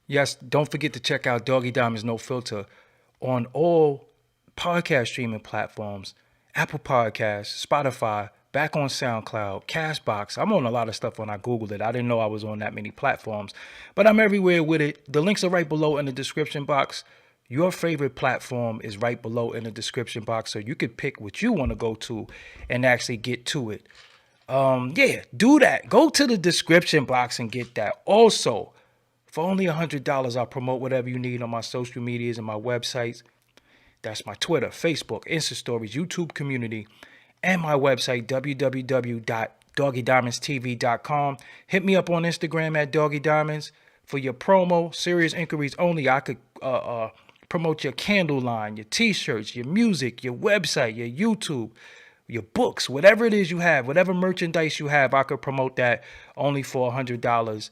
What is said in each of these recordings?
Yes, don't forget to check out Doggy Diamonds No Filter on all podcast streaming platforms, Apple Podcasts, Spotify, back on SoundCloud, Castbox. I'm on a lot of stuff when I Googled it. I didn't know I was on that many platforms, but I'm everywhere with it. The links are right below in the description box. Your favorite platform is right below in the description box, so you could pick what you want to go to and actually get to it. Yeah, do that. Go to the description box and get that. Also, for only $100, I'll promote whatever you need on my social medias and my websites. That's my Twitter, Facebook, Insta Stories, YouTube community, and my website, www.doggydiamondstv.com. Hit me up on Instagram at Doggy Diamonds for your promo. Serious inquiries only. I could promote your candle line, your t-shirts, your music, your website, your YouTube, your books, whatever it is you have, whatever merchandise you have, I could promote that only for $100.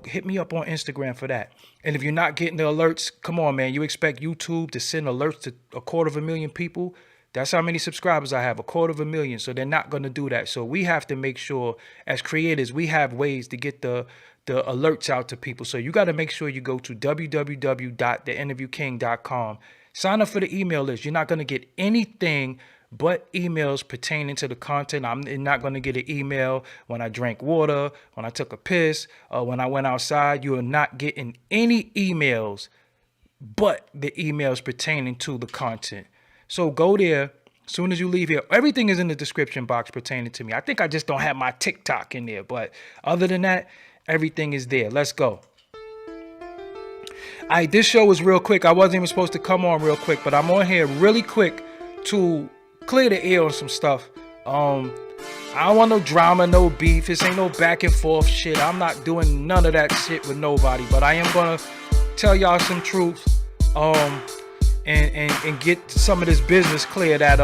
Hit me up on Instagram for that. And if you're not getting the alerts, come on, man. You expect YouTube to send alerts to 250,000 people? That's how many subscribers I have, 250,000. So they're not going to do that. So we have to make sure, as creators, we have ways to get the alerts out to people. So you got to make sure you go to www.theinterviewking.com. Sign up for the email list. You're not going to get anything but emails pertaining to the content. I'm not going to get an email when I drank water, when I took a piss, when I went outside. You are not getting any emails but the emails pertaining to the content. So go there. As soon as you leave here, everything is in the description box pertaining to me. I think I just don't have my TikTok in there. But other than that, everything is there. Let's go. All right, this show is real quick. I wasn't even supposed to come on real quick, but I'm on here really quick to clear the air on some stuff. I don't want no drama, no beef. This ain't no back and forth shit. I'm not doing none of that shit with nobody. But I am gonna tell y'all some truth. And get some of this business clear that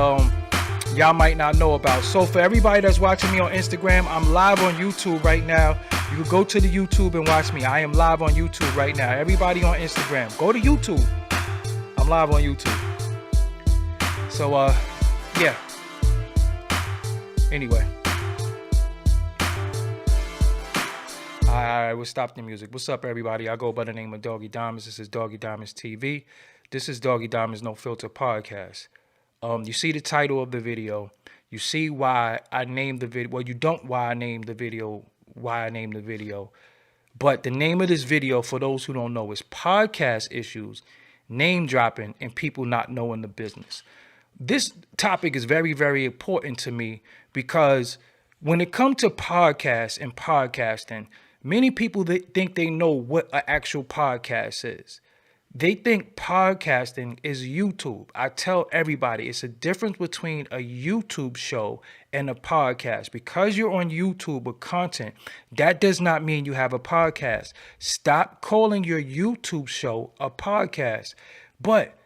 y'all might not know about. So for everybody that's watching me on Instagram, I'm live on YouTube right now. You can go to the YouTube and watch me. I am live on YouTube right now. Everybody on Instagram, go to YouTube. I'm live on YouTube. So yeah. Anyway. All right, we'll stop the music. What's up, everybody? I go by the name of Doggy Diamonds. This is Doggy Diamonds TV. This is Doggy Diamonds No Filter podcast. You see the title of the video. You see why I named the video. Well, you don't why I named the video. But the name of this video, for those who don't know, is Podcast Issues, Name Dropping, and People Not Knowing the Business. This topic is very, very important to me because when it comes to podcasts and podcasting, many people think they know what an actual podcast is. They think podcasting is YouTube. I tell everybody it's a difference between a YouTube show and a podcast. Because you're on YouTube with content, that does not mean you have a podcast. Stop calling your YouTube show a podcast. But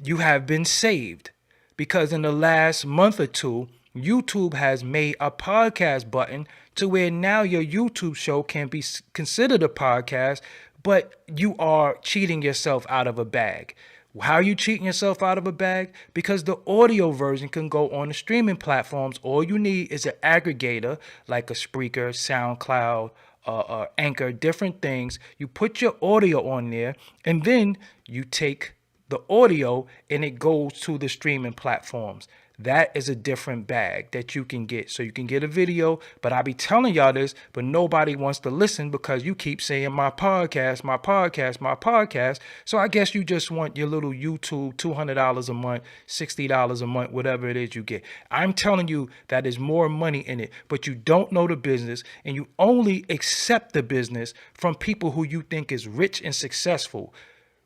you have been saved because in the last month or two, YouTube has made a podcast button to where now your YouTube show can be considered a podcast, but you are cheating yourself out of a bag. How are you cheating yourself out of a bag? Because the audio version can go on the streaming platforms. All you need is an aggregator like a Spreaker, SoundCloud, Anchor, different things. You put your audio on there and then you take the audio and it goes to the streaming platforms. That is a different bag that you can get. So you can get a video, but I be telling y'all this, but nobody wants to listen because you keep saying my podcast, my podcast, my podcast. So I guess you just want your little YouTube $200 a month, $60 a month, whatever it is you get. I'm telling you that is more money in it, but you don't know the business and you only accept the business from people who you think is rich and successful.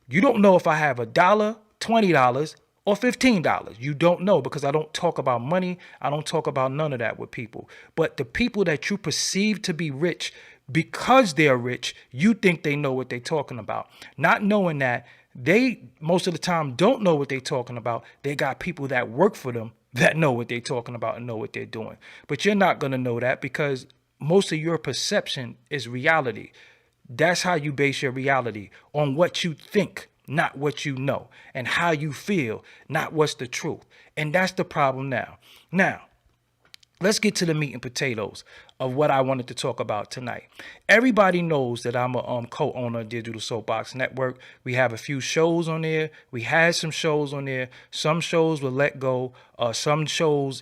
You don't know if I have $1, $20, or $15. You don't know because I don't talk about money. I don't talk about none of that with people. But the people that you perceive to be rich, because they're rich, you think they know what they're talking about. Not knowing that they, most of the time, don't know what they're talking about. They got people that work for them that know what they're talking about and know what they're doing. But you're not going to know that because most of your perception is reality. That's how you base your reality, on what you think, not what you know, and how you feel, not what's the truth. And that's the problem now. Now, let's get to the meat and potatoes. of what I wanted to talk about tonight. Everybody knows that I'm a co-owner of Digital Soapbox Network. We have a few shows on there. We had some shows on there. Some shows were let go. Some shows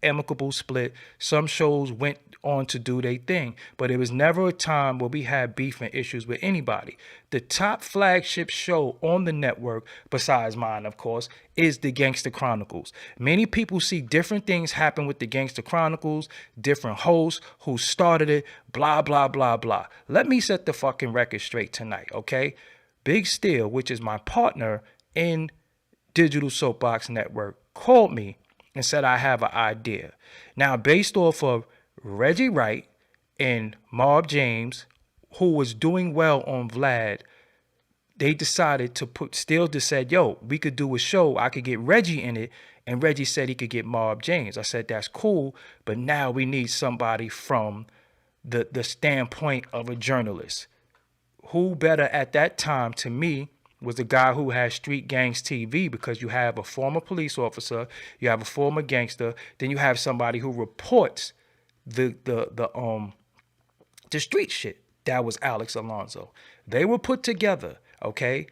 amicable split. Some shows went on to do their thing. But it was never a time where we had beef and issues with anybody. The top flagship show on the network, besides mine, of course, is the Gangster Chronicles. Many people see different things happen with the Gangster Chronicles, different hosts, who started it, blah, blah, blah, blah. Let me set the fucking record straight tonight, okay? Big Steel, which is my partner in Digital Soapbox Network, called me and said I have an idea. Now, based off of Reggie Wright and Marv James, who was doing well on Vlad, they decided to put Steele just said, yo, we could do a show. I could get Reggie in it. And Reggie said he could get Marv James. I said, that's cool. But now we need somebody from the standpoint of a journalist. Who better at that time to me was the guy who had Street Gangs TV, because you have a former police officer, you have a former gangster, then you have somebody who reports the street shit. That was Alex Alonso. They were put together, okay?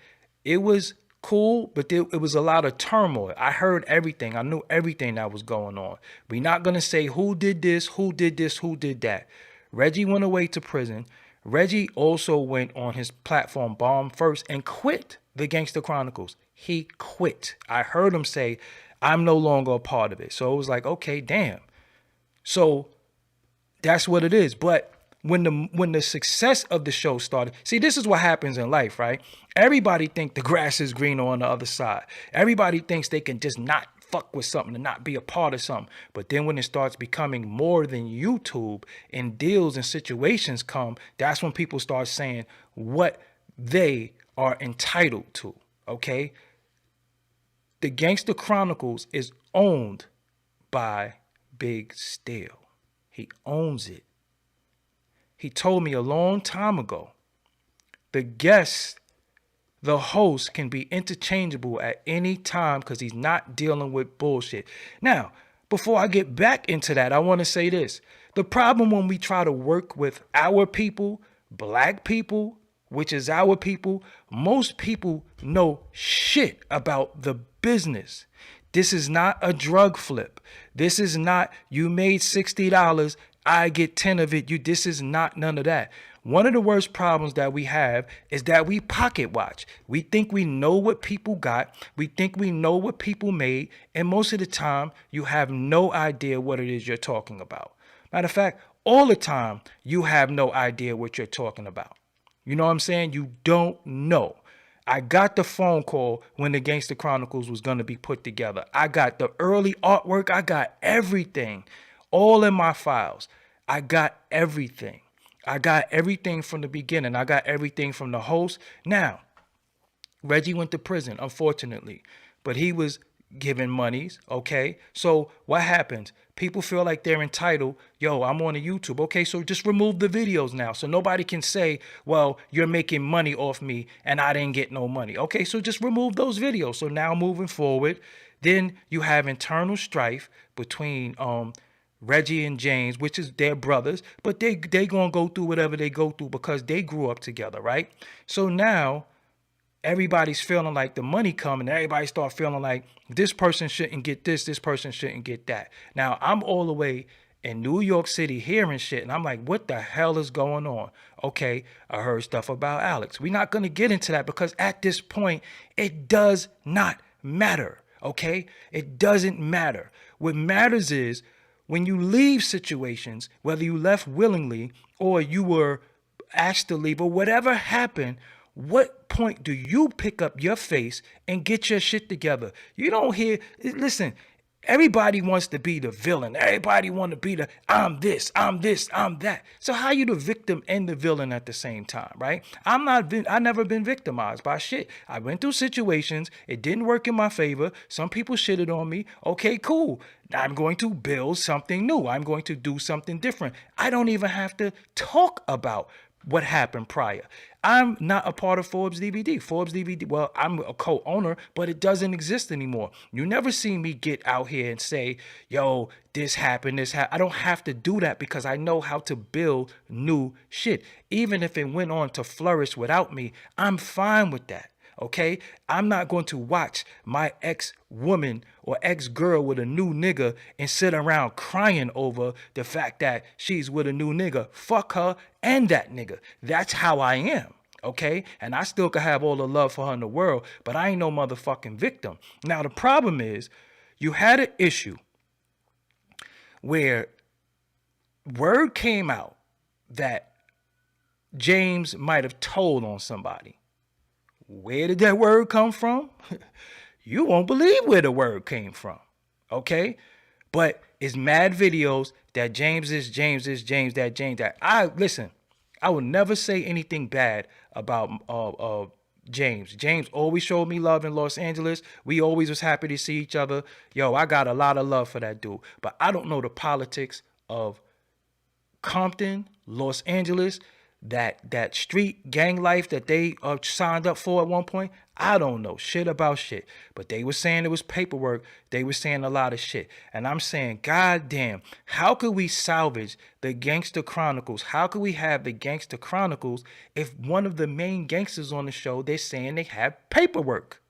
It was cool, but it was a lot of turmoil. I heard everything. I knew everything that was going on. We're not going to say who did this, who did this, who did that. Reggie went away to prison. Reggie also went on his platform, Bomb First, and quit the Gangster Chronicles. He quit. I heard him say, I'm no longer a part of it. So it was like, okay, damn. So that's what it is. But when the success of the show started, see, this is what happens in life, right? Everybody think the grass is greener on the other side. Everybody thinks they can just not fuck with something and not be a part of something. But then when it starts becoming more than YouTube and deals and situations come, that's when people start saying what they are entitled to, okay? The Gangster Chronicles is owned by Big Steel. He owns it. He told me a long time ago, the guest, the host, can be interchangeable at any time because he's not dealing with bullshit. Now, before I get back into that, I want to say this. The problem when we try to work with our people, black people, which is our people, most people know shit about the business. This is not a drug flip. This is not, you made $60, I get 10 of it. This is not none of that. One of the worst problems that we have is that we pocket watch. We think we know what people got. We think we know what people made. And most of the time, you have no idea what it is you're talking about. Matter of fact, all the time, you have no idea what you're talking about. You know what I'm saying? You don't know. I got the phone call when the Gangster Chronicles was going to be put together. I got the early artwork. I got everything. All in my files. I got everything. I got everything from the beginning. I got everything from the host. Now, Reggie went to prison, unfortunately, but he was given monies, okay? So what happens? People feel like they're entitled. Yo, I'm on a YouTube. Okay, so just remove the videos now. So nobody can say, well, you're making money off me and I didn't get no money. Okay, so just remove those videos. So now moving forward, then you have internal strife between Reggie and James, which is their brothers, but they gonna go through whatever they go through because they grew up together, right? So now everybody's feeling like the money coming, everybody start feeling like this person shouldn't get this person shouldn't get that. Now I'm all the way in New York City hearing shit, and I'm like, what the hell is going on? Okay, I heard stuff about Alex. We're not gonna get into that because at this point, it does not matter, okay? It doesn't matter. What matters is when you leave situations, whether you left willingly or you were asked to leave or whatever happened, what point do you pick up your face and get your shit together? You don't hear, listen, everybody wants to be the villain. Everybody want to be the, I'm this, I'm that. So how you the victim and the villain at the same time, right? I never been victimized by shit. I went through situations. It didn't work in my favor. Some people shitted on me. Okay, cool. I'm going to build something new. I'm going to do something different. I don't even have to talk about what happened prior. I'm not a part of Forbes DVD. Forbes DVD, well, I'm a co-owner, but it doesn't exist anymore. You never see me get out here and say, yo, this happened, this happened. I don't have to do that because I know how to build new shit. Even if it went on to flourish without me, I'm fine with that. Okay, I'm not going to watch my ex-woman or ex-girl with a new nigga and sit around crying over the fact that she's with a new nigga. Fuck her and that nigga. That's how I am. Okay, and I still can have all the love for her in the world, but I ain't no motherfucking victim. Now the problem is, you had an issue where word came out that James might have told on somebody. Where did that word come from? You won't believe where the word came from. Okay? But it's mad videos that James that. I will never say anything bad about James. James always showed me love in Los Angeles. We always was happy to see each other. Yo, I got a lot of love for that dude. But I don't know the politics of Compton, Los Angeles, that street gang life that they signed up for at one point. I don't know shit about shit, but they were saying it was paperwork. They were saying a lot of shit, and I'm saying, God damn, how could we salvage the Gangster Chronicles? How could we have the Gangster Chronicles if one of the main gangsters on the show, they're saying they have paperwork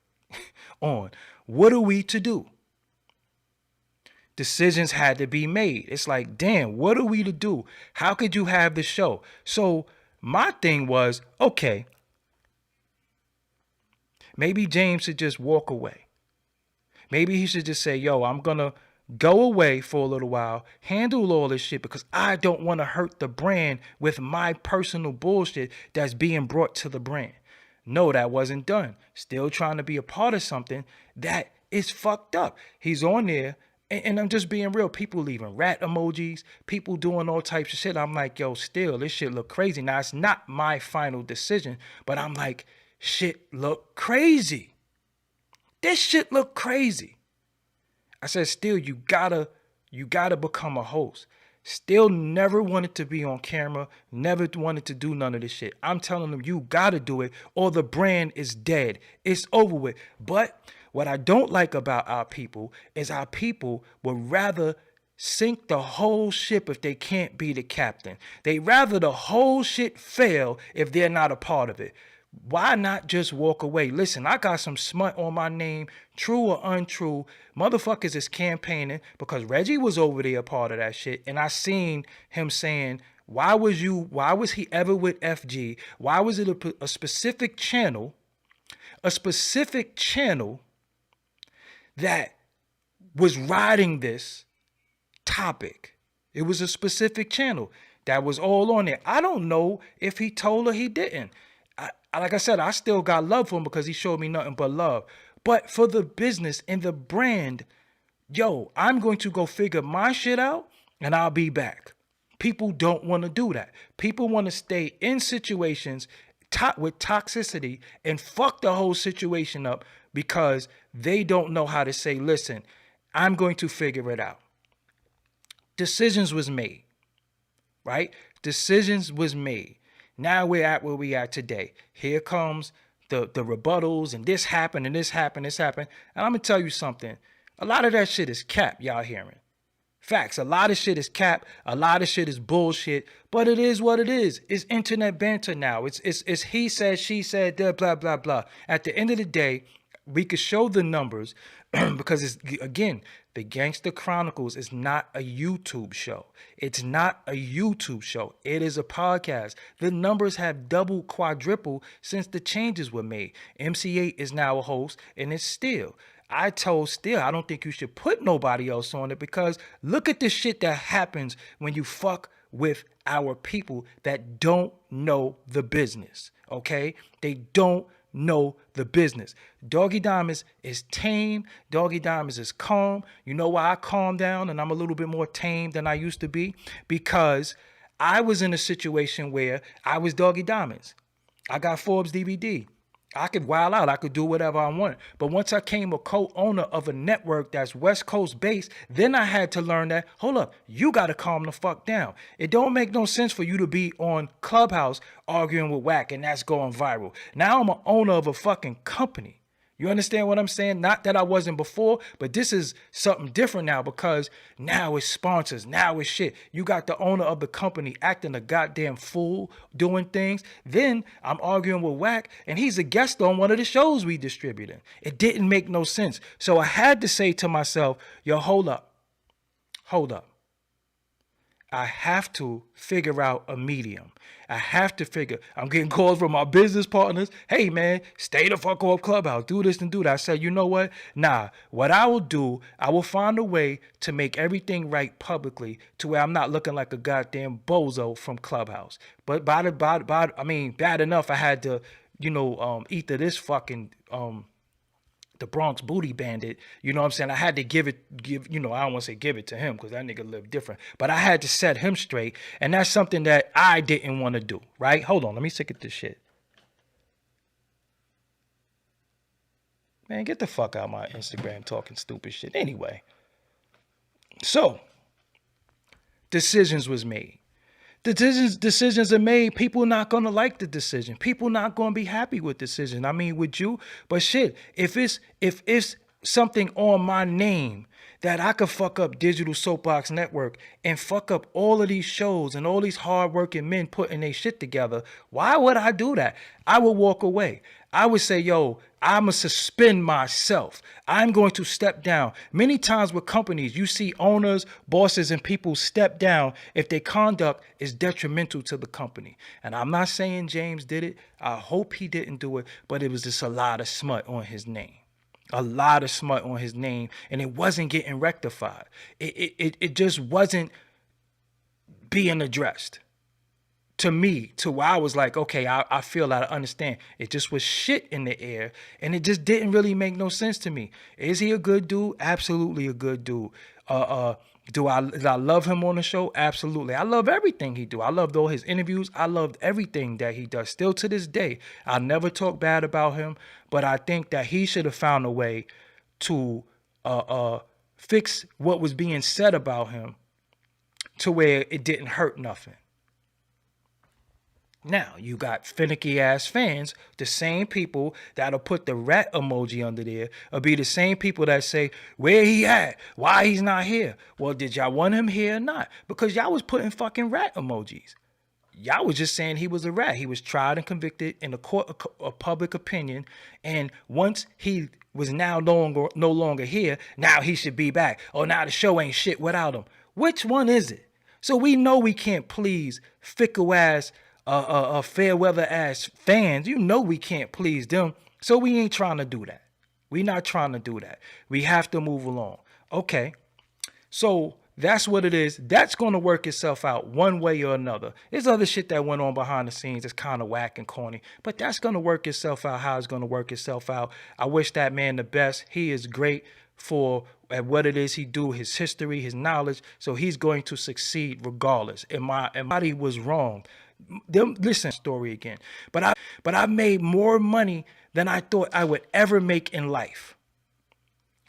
on? What are we to do? Decisions had to be made. It's like, damn, what are we to do? How could you have the show? So my thing was, okay, maybe James should just walk away. Maybe he should just say, yo, I'm going to go away for a little while, handle all this shit because I don't want to hurt the brand with my personal bullshit that's being brought to the brand. No, that wasn't done. Still trying to be a part of something that is fucked up. He's on there. And I'm just being real. People leaving rat emojis, people doing all types of shit. I'm like, yo, still, this shit look crazy. Now, it's not my final decision, but I'm like, shit look crazy. This shit look crazy. I said, still, you gotta become a host. Still never wanted to be on camera, never wanted to do none of this shit. I'm telling them, you gotta do it or the brand is dead. It's over with. But what I don't like about our people is our people would rather sink the whole ship if they can't be the captain. They rather the whole shit fail if they're not a part of it. Why not just walk away? Listen, I got some smut on my name, true or untrue. Motherfuckers is campaigning because Reggie was over there a part of that shit. And I seen him saying, why was he ever with FG? Why was it a specific channel that was riding this topic? It was a specific channel that was all on there. I don't know if he told her he didn't. Like I said, I still got love for him because he showed me nothing but love. But for the business and the brand, yo, I'm going to go figure my shit out and I'll be back. People don't want to do that. People want to stay in situations with toxicity and fuck the whole situation up because they don't know how to say, listen, I'm going to figure it out. Decisions was made, right? Decisions was made. Now we're at where we are today. Here comes the rebuttals and this happened and this happened, this happened. And I'm going to tell you something. A lot of that shit is cap, y'all hearing. Facts. A lot of shit is cap. A lot of shit is bullshit. But it is what it is. It's internet banter now. It's he said, she said, blah, blah, blah. At the end of the day, we could show the numbers because it's, again, the Gangster Chronicles is not a YouTube show. It's not a YouTube show. It is a podcast. The numbers have doubled, quadrupled since the changes were made. MC8 is now a host, and it's still. I told Still, I don't think you should put nobody else on it because look at the shit that happens when you fuck with our people that don't know the business, okay? They don't know the business. Doggie Diamonds is tame. Doggie Diamonds is calm. You know why I calm down and I'm a little bit more tame than I used to be? Because I was in a situation where I was Doggie Diamonds. I got Forbes DVD. I could wild out. I could do whatever I wanted. But once I came a co-owner of a network that's West Coast based, then I had to learn that, hold up, you got to calm the fuck down. It don't make no sense for you to be on Clubhouse arguing with Whack and that's going viral. Now I'm an owner of a fucking company. You understand what I'm saying? Not that I wasn't before, but this is something different now because now it's sponsors. Now it's shit. You got the owner of the company acting a goddamn fool, doing things. Then I'm arguing with Wack, and he's a guest on one of the shows we distributed. It didn't make no sense. So I had to say to myself, yo, hold up. I have to figure out a medium. I'm getting calls from my business partners. Hey man, stay the fuck off Clubhouse. Do this and do that. I said, you know what? Nah, what I will do, I will find a way to make everything right publicly to where I'm not looking like a goddamn bozo from Clubhouse. But bad enough I had to, either this fucking, the Bronx Booty Bandit, you know what I'm saying? I had to I don't want to say give it to him because that nigga lived different, but I had to set him straight. And that's something that I didn't want to do, right? Hold on, let me sick at this shit. Man, get the fuck out of my Instagram talking stupid shit. Anyway, so decisions was made. Decisions are made. People not going to like the decision. People not going to be happy with decision. I mean, with you. But shit, if it's something on my name that I could fuck up Digital Soapbox Network and fuck up all of these shows and all these hardworking men putting their shit together, why would I do that? I would walk away. I would say, yo, I'm going to suspend myself. I'm going to step down. Many times with companies, you see owners, bosses, and people step down if their conduct is detrimental to the company. And I'm not saying James did it. I hope he didn't do it, but it was just a lot of smut on his name. A lot of smut on his name, and it wasn't getting rectified. It just wasn't being addressed. To me, to where I was like, okay, I feel I understand. It just was shit in the air, and it just didn't really make no sense to me. Is he a good dude? Absolutely a good dude. Did I love him on the show? Absolutely. I love everything he do. I loved all his interviews. I loved everything that he does. Still to this day, I never talk bad about him, but I think that he should have found a way to fix what was being said about him to where it didn't hurt nothing. Now, you got finicky ass fans, the same people that'll put the rat emoji under there, will be the same people that say, where he at? Why he's not here? Well, did y'all want him here or not? Because y'all was putting fucking rat emojis. Y'all was just saying he was a rat. He was tried and convicted in a court of public opinion. And once he was now no longer here, now he should be back. Oh, now the show ain't shit without him. Which one is it? So we know we can't please fickle ass, fair weather ass fans. You know we can't please them. So we ain't trying to do that. We not trying to do that. We have to move along. Okay. So that's what it is. That's going to work itself out one way or another. There's other shit that went on behind the scenes that's kind of whack and corny, but that's going to work itself out how it's going to work itself out. I wish that man the best. He is great for at what it is he do, his history, his knowledge. So he's going to succeed regardless. And my body was wrong. Listen, story again. But I made more money than I thought I would ever make in life.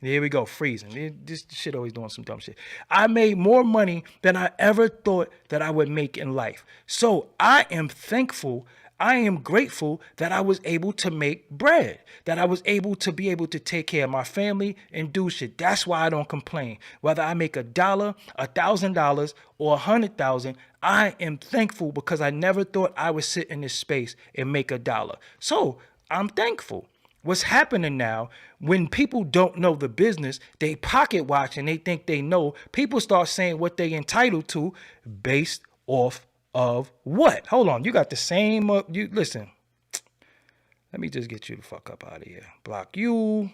Here we go, freezing. This shit always doing some dumb shit. I made more money than I ever thought that I would make in life. So I am thankful. I am grateful that I was able to make bread, that I was able to take care of my family and do shit. That's why I don't complain. Whether I make $1, $1,000, or $100,000, I am thankful because I never thought I would sit in this space and make $1. So I'm thankful. What's happening now, when people don't know the business, they pocket watch and they think they know. People start saying what they entitled to based off of what? Hold on, you got the same, listen. Let me just get you the fuck up out of here. Block you.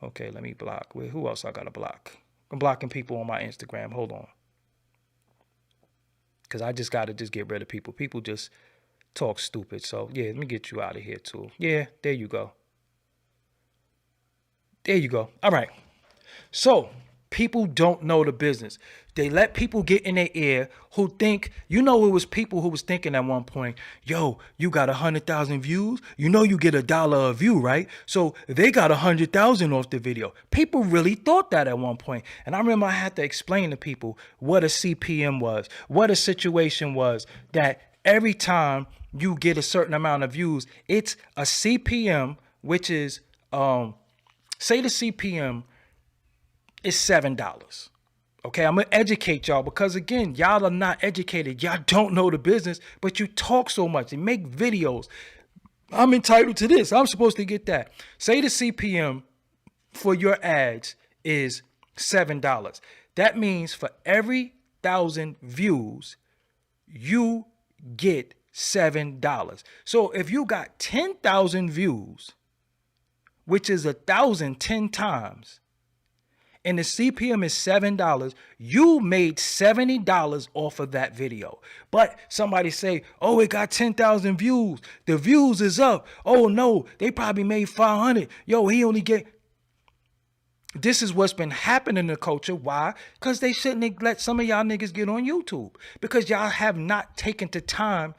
Okay, let me block. Wait, who else I gotta block? I'm blocking people on my Instagram. Hold on. Because I just gotta get rid of people. People just talk stupid. So yeah, let me get you out of here too. Yeah, there you go. There you go. All right. So People don't know the business. They let people get in their ear who think, it was people who was thinking at one point, yo, you got 100,000 views. You get $1 a view, right? So they got 100,000 off the video. People really thought that at one point. And I remember I had to explain to people what a CPM was, what a situation was, that every time you get a certain amount of views, it's a CPM, which is, say the CPM is $7. Okay, I'm gonna educate y'all because again, y'all are not educated. Y'all don't know the business, but you talk so much and make videos. I'm entitled to this. I'm supposed to get that. Say the CPM for your ads is $7. That means for every 1,000 views, you get $7. So if you got 10,000 views, which is 1,000 10 times, and the CPM is $7, you made $70 off of that video. But somebody say, oh, it got 10,000 views. The views is up. Oh no, they probably made 500. Yo, he only get. This is what's been happening in the culture. Why? Because they shouldn't let some of y'all niggas get on YouTube. Because y'all have not taken the time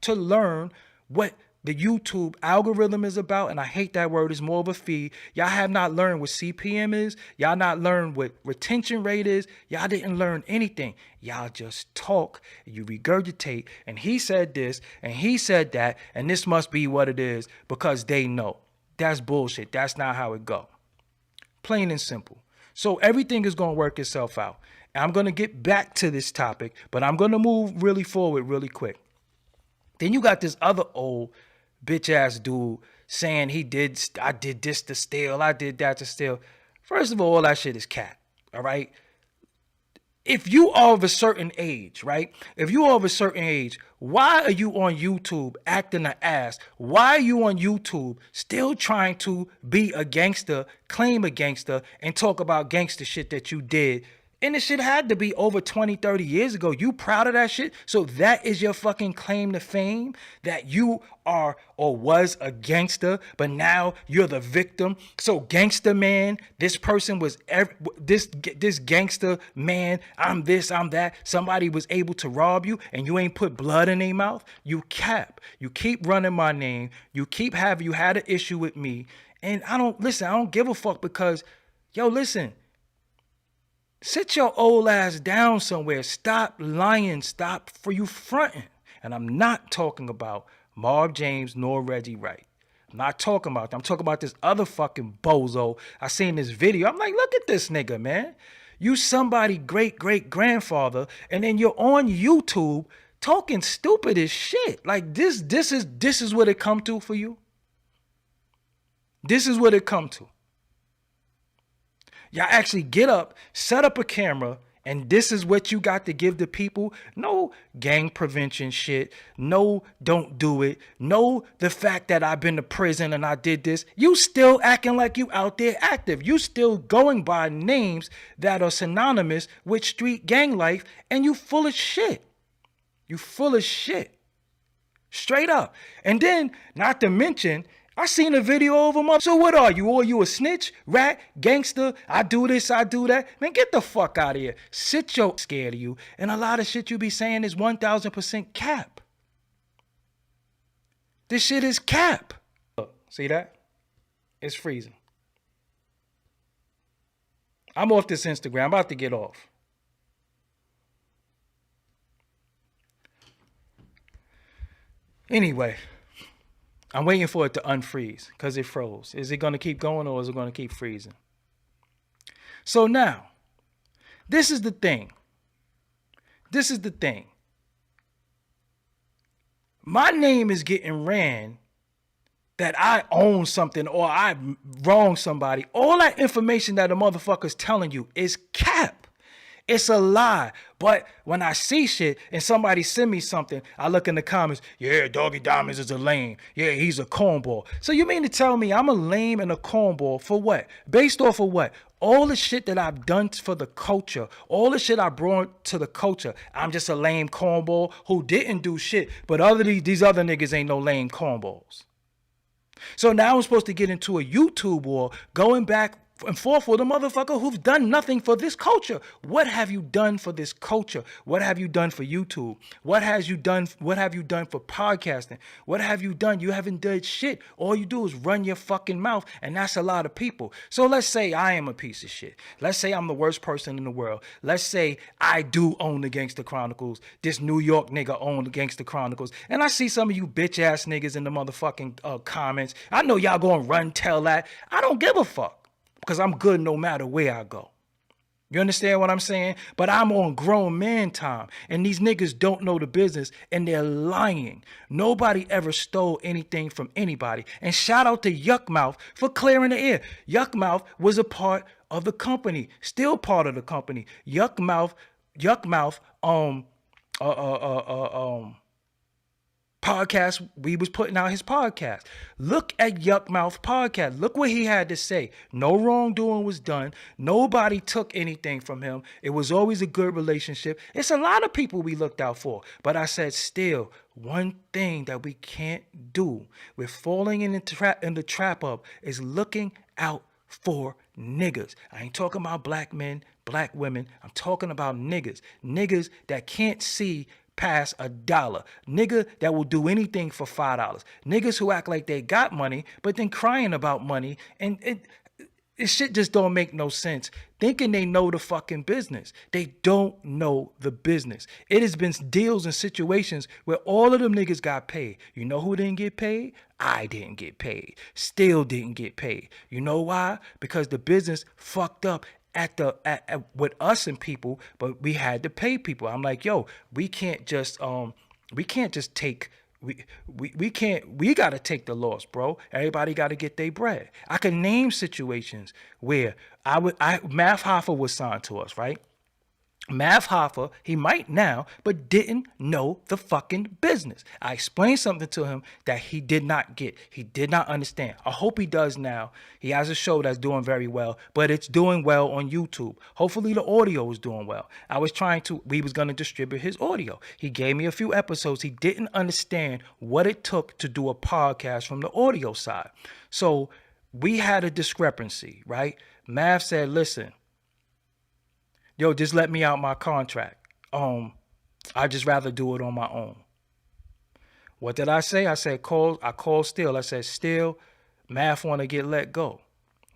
to learn what the YouTube algorithm is about, and I hate that word, it's more of a feed. Y'all have not learned what CPM is. Y'all not learned what retention rate is. Y'all didn't learn anything. Y'all just talk, you regurgitate, and he said this, and he said that, and this must be what it is because they know. That's bullshit. That's not how it go. Plain and simple. So everything is going to work itself out. I'm going to get back to this topic, but I'm going to move really forward really quick. Then you got this other old bitch ass dude saying I did this to steal, I did that to steal. First of all that shit is cat. All right. If you are of a certain age, right? If you are of a certain age, why are you on YouTube acting an ass? Why are you on YouTube still trying to be a gangster, claim a gangster, and talk about gangster shit that you did? And this shit had to be over 20, 30 years ago. You proud of that shit? So that is your fucking claim to fame? That you are or was a gangster, but now you're the victim? So gangster man, this person was, this gangster man, I'm this, I'm that. Somebody was able to rob you and you ain't put blood in their mouth? You cap. You keep running my name. You had an issue with me. And I don't give a fuck because, yo, listen. Sit your old ass down somewhere. Stop lying. Stop for you fronting. And I'm not talking about Marv James nor Reggie Wright. I'm not talking about that. I'm talking about this other fucking bozo. I seen this video. I'm like, look at this nigga, man. You somebody great-great-grandfather, and then you're on YouTube talking stupid as shit. Like this is what it come to for you. This is what it come to. Y'all actually get up, set up a camera, and this is what you got to give the people. No gang prevention shit. No, don't do it. No, the fact that I've been to prison and I did this. You still acting like you out there active. You still going by names that are synonymous with street gang life, and you full of shit. You full of shit. Straight up. And then, not to mention, I seen a video of him up. So what are you? Or you a snitch, rat, gangster? I do this, I do that. Man, get the fuck out of here. Sit your scared of you. And a lot of shit you be saying is 1,000% cap. This shit is cap. Look, see that? It's freezing. I'm off this Instagram. I'm about to get off. Anyway. I'm waiting for it to unfreeze because it froze. Is it going to keep going or is it going to keep freezing? So now, this is the thing. This is the thing. My name is getting ran that I own something or I wronged somebody. All that information that a motherfucker's telling you is cap. It's a lie. But when I see shit and somebody send me something, I look in the comments, yeah, Doggie Diamonds is a lame. Yeah, he's a cornball. So you mean to tell me I'm a lame and a cornball for what? Based off of what? All the shit that I've done for the culture, all the shit I brought to the culture, I'm just a lame cornball who didn't do shit. But these other niggas ain't no lame cornballs. So now I'm supposed to get into a YouTube war, going back And fourth, for the motherfucker who've done nothing for this culture. What have you done for this culture? What have you done for YouTube? What have you done for podcasting? What have you done? You haven't done shit. All you do is run your fucking mouth, and that's a lot of people. So let's say I am a piece of shit. Let's say I'm the worst person in the world. Let's say I do own the Gangster Chronicles. This New York nigga owned the Gangster Chronicles. And I see some of you bitch ass niggas in the motherfucking comments. I know y'all gonna run tell that. I don't give a fuck. Because I'm good no matter where I go. You understand what I'm saying? But I'm on grown man time. And these niggas don't know the business. And they're lying. Nobody ever stole anything from anybody. And shout out to Yuckmouth for clearing the air. Yuckmouth was a part of the company. Still part of the company. Yuckmouth, podcast, we was putting out his podcast. Look at Yuckmouth podcast. Look what he had to say. No wrongdoing was done. Nobody took anything from him. It was always a good relationship. It's a lot of people we looked out for. But I said, still, one thing that we can't do with falling in the trap of is looking out for niggas. I ain't talking about black men, black women. I'm talking about niggas. Niggas that can't see past $1. Nigga that will do anything for $5. Niggas who act like they got money, but then crying about money. And it shit just don't make no sense. Thinking they know the fucking business. They don't know the business. It has been deals and situations where all of them niggas got paid. You know who didn't get paid? I didn't get paid. Still didn't get paid. You know why? Because the business fucked up with us and people, but we had to pay people. I'm like, yo, we can't just take we got to take the loss, bro. Everybody got to get their bread. I can name situations where Math Hoffa was signed to us, right? Math Hoffa, he might now, but didn't know the fucking business. I explained something to him that he did not get. He did not understand. I hope he does now. He has a show that's doing very well, but it's doing well on YouTube. Hopefully the audio is doing well. We was going to distribute his audio. He gave me a few episodes. He didn't understand what it took to do a podcast from the audio side. So we had a discrepancy, right? Math said, listen, yo, just let me out my contract. I just rather do it on my own. What did I say? I called Steele. I said, Steele, Math want to get let go.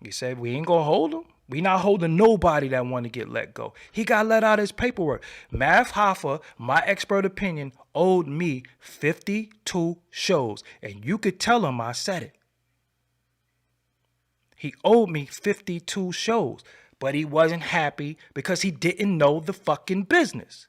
He said, we ain't going to hold him. We not holding nobody that want to get let go. He got let out his paperwork. Math Hoffa, my expert opinion, owed me 52 shows. And you could tell him I said it. He owed me 52 shows. But he wasn't happy because he didn't know the fucking business.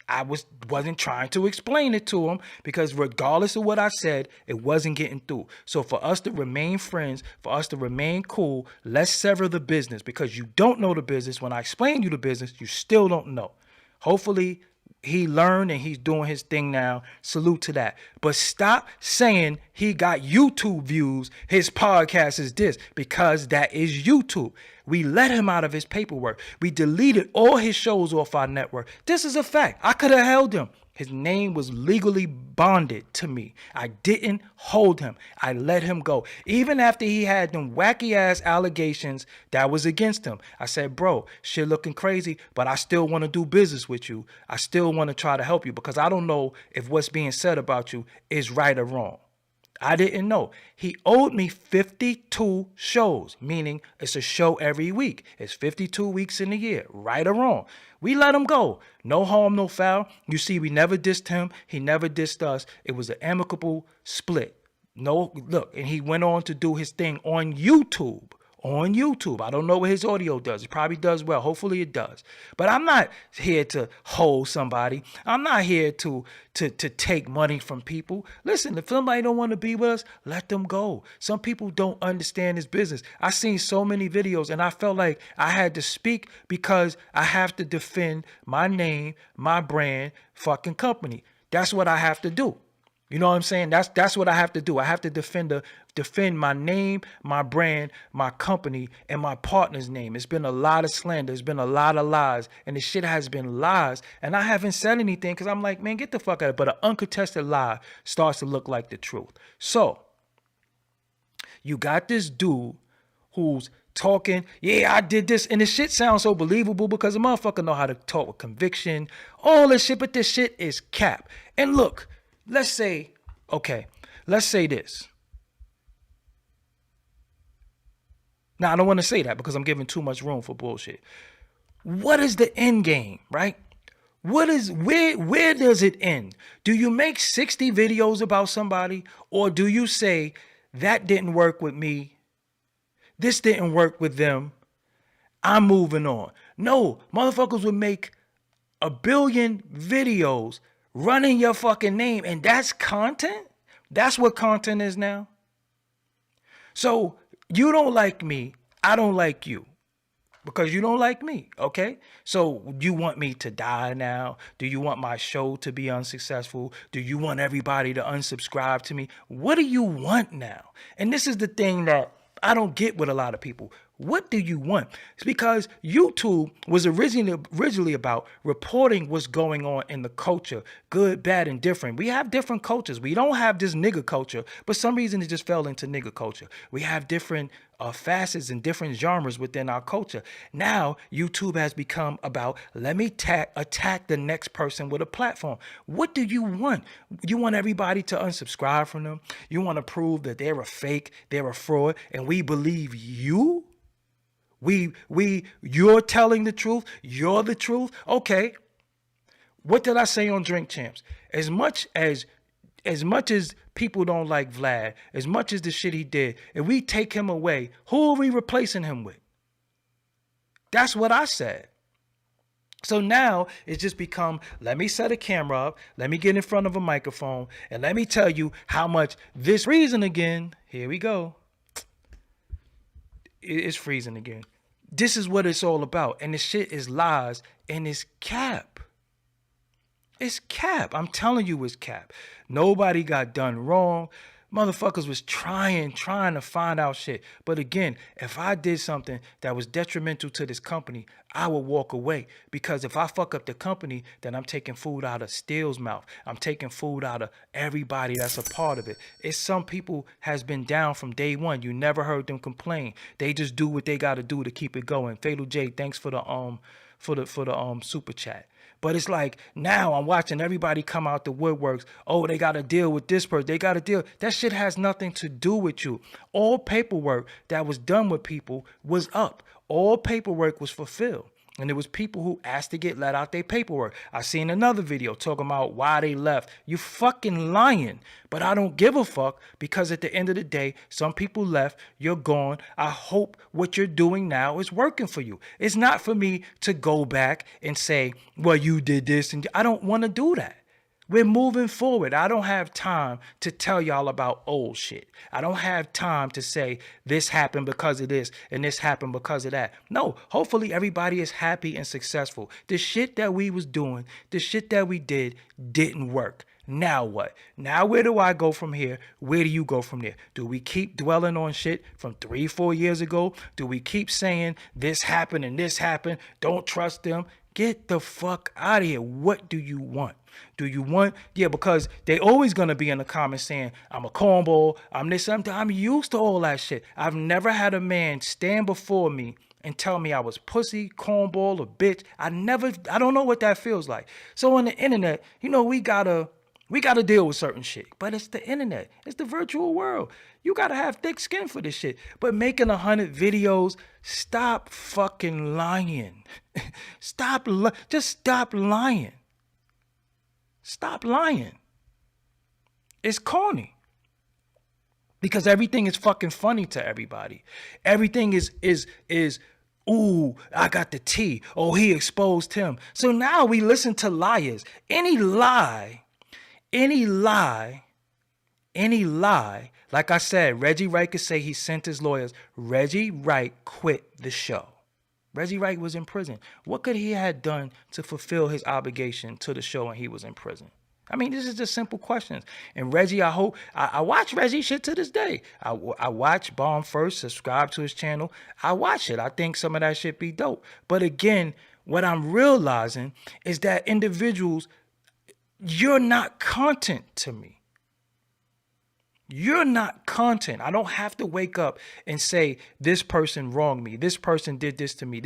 I wasn't trying to explain it to him because regardless of what I said, it wasn't getting through. So for us to remain friends, for us to remain cool, let's sever the business because you don't know the business. When I explain you the business, you still don't know. Hopefully he learned and he's doing his thing now. Salute to that. But stop saying he got YouTube views. His podcast is this because that is YouTube. We let him out of his paperwork. We deleted all his shows off our network. This is a fact. I could have held him. His name was legally bonded to me. I didn't hold him. I let him go. Even after he had them wacky ass allegations that was against him. I said, bro, shit looking crazy, but I still want to do business with you. I still want to try to help you because I don't know if what's being said about you is right or wrong. I didn't know. He owed me 52 shows, meaning it's a show every week. It's 52 weeks in a year, right or wrong. We let him go. No harm, no foul. You see, we never dissed him. He never dissed us. It was an amicable split. No, look, and he went on to do his thing on YouTube. On YouTube. I don't know what his audio does. It probably does well. Hopefully it does. But I'm not here to hold somebody. I'm not here to take money from people. Listen, if somebody don't want to be with us, let them go. Some people don't understand this business. I seen so many videos and I felt like I had to speak because I have to defend my name, my brand, fucking company. That's what I have to do. You know what I'm saying? That's what I have to do. I have to defend my name, my brand, my company, and my partner's name. It's been a lot of slander. It's been a lot of lies. And the shit has been lies. And I haven't said anything because I'm like, man, get the fuck out of it. But an uncontested lie starts to look like the truth. So you got this dude who's talking, yeah, I did this. And the shit sounds so believable because a motherfucker know how to talk with conviction, all this shit, but this shit is cap. And look, let's say this. Now, I don't want to say that because I'm giving too much room for bullshit. What is the end game, right? Where does it end? Do you make 60 videos about somebody, or do you say that didn't work with me? This didn't work with them. I'm moving on. No, motherfuckers would make 1 billion videos running your fucking name, and that's content? That's what content is now? So you don't like me, I don't like you. Because you don't like me, okay? So you want me to die now? Do you want my show to be unsuccessful? Do you want everybody to unsubscribe to me? What do you want now? And this is the thing that I don't get with a lot of people. What do you want? It's because YouTube was originally about reporting what's going on in the culture, good, bad, and different. We have different cultures. We don't have this nigga culture, but some reason it just fell into nigga culture. We have different facets and different genres within our culture. Now, YouTube has become about, let me attack the next person with a platform. What do you want? You want everybody to unsubscribe from them? You want to prove that they're a fake, they're a fraud, and we believe you? You're telling the truth. You're the truth. Okay. What did I say on Drink Champs? As much as people don't like Vlad, as much as the shit he did, if we take him away, who are we replacing him with? That's what I said. So now it's just become, let me set a camera up, let me get in front of a microphone, and let me tell you how much this reason again. Here we go. It's freezing again. This is what it's all about. And the shit is lies and it's cap. It's cap. I'm telling you it's cap. Nobody got done wrong. Motherfuckers was trying to find out shit. But again, if I did something that was detrimental to this company, I would walk away. Because if I fuck up the company, then I'm taking food out of Steele's mouth. I'm taking food out of everybody that's a part of it. It's some people has been down from day one. You never heard them complain. They just do what they got to do to keep it going. Fatal J, thanks for the super chat. But it's like now I'm watching everybody come out the woodworks. Oh, they got to deal with this person. They got to deal. That shit has nothing to do with you. All paperwork that was done with people was up. All paperwork was fulfilled. And there was people who asked to get let out their paperwork. I seen another video talking about why they left. You fucking lying. But I don't give a fuck because at the end of the day, some people left. You're gone. I hope what you're doing now is working for you. It's not for me to go back and say, well, you did this. And I don't want to do that. We're moving forward. I don't have time to tell y'all about old shit. I don't have time to say this happened because of this and this happened because of that. No, hopefully everybody is happy and successful. The shit that we was doing, the shit that we did didn't work. Now what? Now where do I go from here? Where do you go from there? Do we keep dwelling on shit from 3-4 years ago? Do we keep saying this happened and this happened? Don't trust them. Get the fuck out of here. What do you want? Do you want? Yeah, because they always going to be in the comments saying, I'm a cornball, I'm this, I'm used to all that shit. I've never had a man stand before me and tell me I was pussy, cornball, or bitch. I don't know what that feels like. So on the internet, you know, we gotta deal with certain shit. But it's the internet. It's the virtual world. You gotta have thick skin for this shit. But making 100 videos, stop fucking lying. Just stop lying. Stop lying. It's corny. Because everything is fucking funny to everybody. Everything is ooh, I got the tea. Oh, he exposed him. So now we listen to liars. Any lie, like I said, Reggie Wright could say he sent his lawyers. Reggie Wright quit the show. Reggie Wright was in prison. What could he have done to fulfill his obligation to the show when he was in prison? I mean, this is just simple questions. And Reggie, I hope, I watch Reggie shit to this day. I watch Bomb First, subscribe to his channel. I watch it. I think some of that shit be dope. But again, what I'm realizing is that individuals, you're not content to me. You're not content. I don't have to wake up and say, this person wronged me. This person did this to me.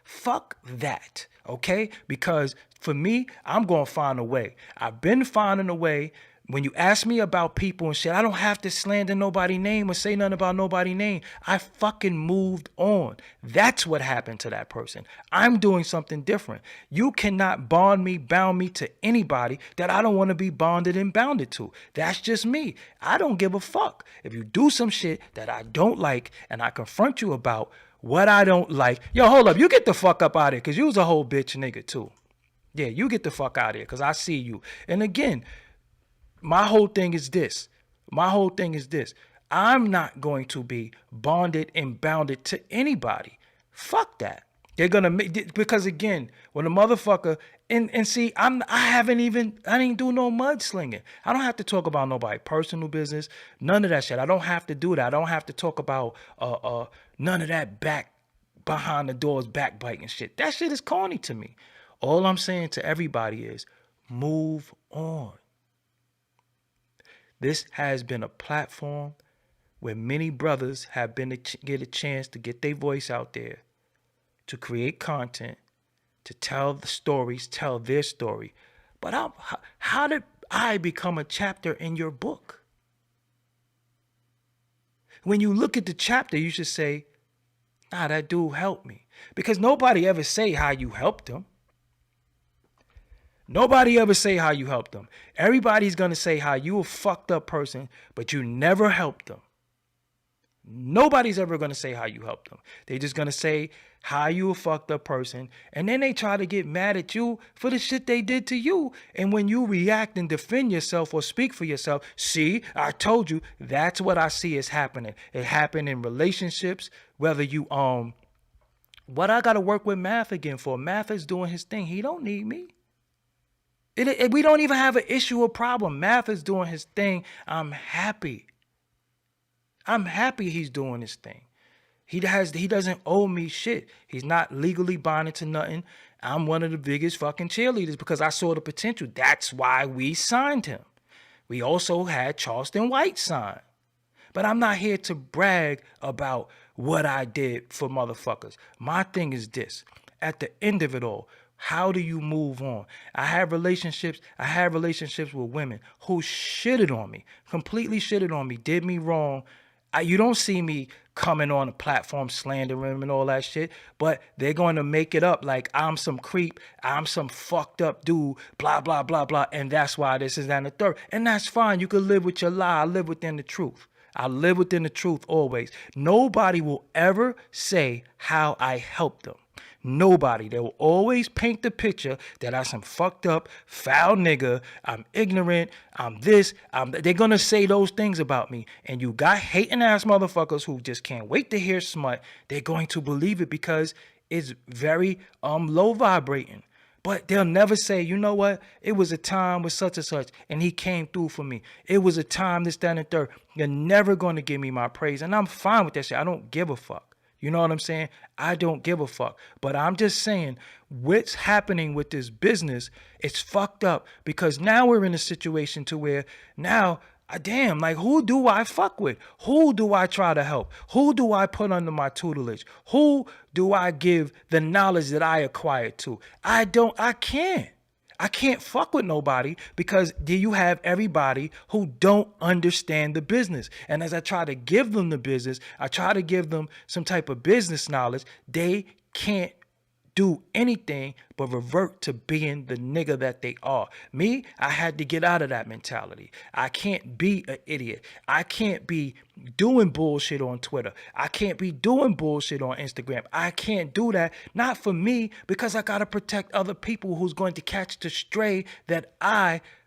Fuck that. Okay? Because for me, I'm going to find a way. I've been finding a way. When you ask me about people and shit, I don't have to slander nobody's name or say nothing about nobody's name. I fucking moved on. That's what happened to that person. I'm doing something different. You cannot bound me to anybody that I don't want to be bonded and bounded to. That's just me. I don't give a fuck. If you do some shit that I don't like and I confront you about what I don't like, yo, hold up. You get the fuck up out of here because you was a whole bitch nigga too. Yeah, you get the fuck out of here because I see you. And again, my whole thing is this. I'm not going to be bonded and bounded to anybody. Fuck that. They're gonna make, because again, when a motherfucker and see, I didn't do no mudslinging. I don't have to talk about nobody's personal business, none of that shit. I don't have to do that. I don't have to talk about none of that back behind the doors backbiting shit. That shit is corny to me. All I'm saying to everybody is move on. This has been a platform where many brothers have been get a chance to get their voice out there, to create content, to tell the stories, tell their story. But how did I become a chapter in your book? When you look at the chapter, you should say, nah, that dude helped me. Because nobody ever say how you helped them. Nobody ever say how you helped them. Everybody's going to say how you a fucked up person, but you never helped them. Nobody's ever going to say how you helped them. They're just going to say how you a fucked up person. And then they try to get mad at you for the shit they did to you. And when you react and defend yourself or speak for yourself, see, I told you, that's what I see is happening. It happened in relationships, whether you, what I got to work with Math again for. Math is doing his thing. He don't need me. We don't even have an issue or problem. Math is doing his thing. I'm happy. I'm happy he's doing his thing. He doesn't owe me shit. He's not legally bonded to nothing. I'm one of the biggest fucking cheerleaders because I saw the potential. That's why we signed him. We also had Charleston White sign. But I'm not here to brag about what I did for motherfuckers. My thing is this. At the end of it all, how do you move on? I have relationships with women who shitted on me, completely shitted on me, did me wrong. You don't see me coming on a platform slandering and all that shit, but they're going to make it up like I'm some creep, I'm some fucked up dude, blah, blah, blah, blah, and that's why this is that and the third. And that's fine. You can live with your lie. I live within the truth. I live within the truth always. Nobody will ever say how I helped them. Nobody. They will always paint the picture that I'm some fucked up, foul nigga, I'm ignorant, I'm this, they're going to say those things about me. And you got hating ass motherfuckers who just can't wait to hear smut. They're going to believe it because it's very low vibrating. But they'll never say, you know what? It was a time with such and such, and he came through for me. It was a time, this, that, and the third. You're never going to give me my praise. And I'm fine with that shit. I don't give a fuck. You know what I'm saying? I don't give a fuck. But I'm just saying what's happening with this business, it's fucked up because now we're in a situation to where now, damn, like who do I fuck with? Who do I try to help? Who do I put under my tutelage? Who do I give the knowledge that I acquired to? I can't fuck with nobody because you have everybody who don't understand the business. And as I try to give them the business, I try to give them some type of business knowledge, they can't do anything but revert to being the nigga that they are. Me, I had to get out of that mentality. I can't be an idiot. I can't be doing bullshit on Twitter. I can't be doing bullshit on Instagram. I can't do that. Not for me, because I gotta protect other people who's going to catch the stray that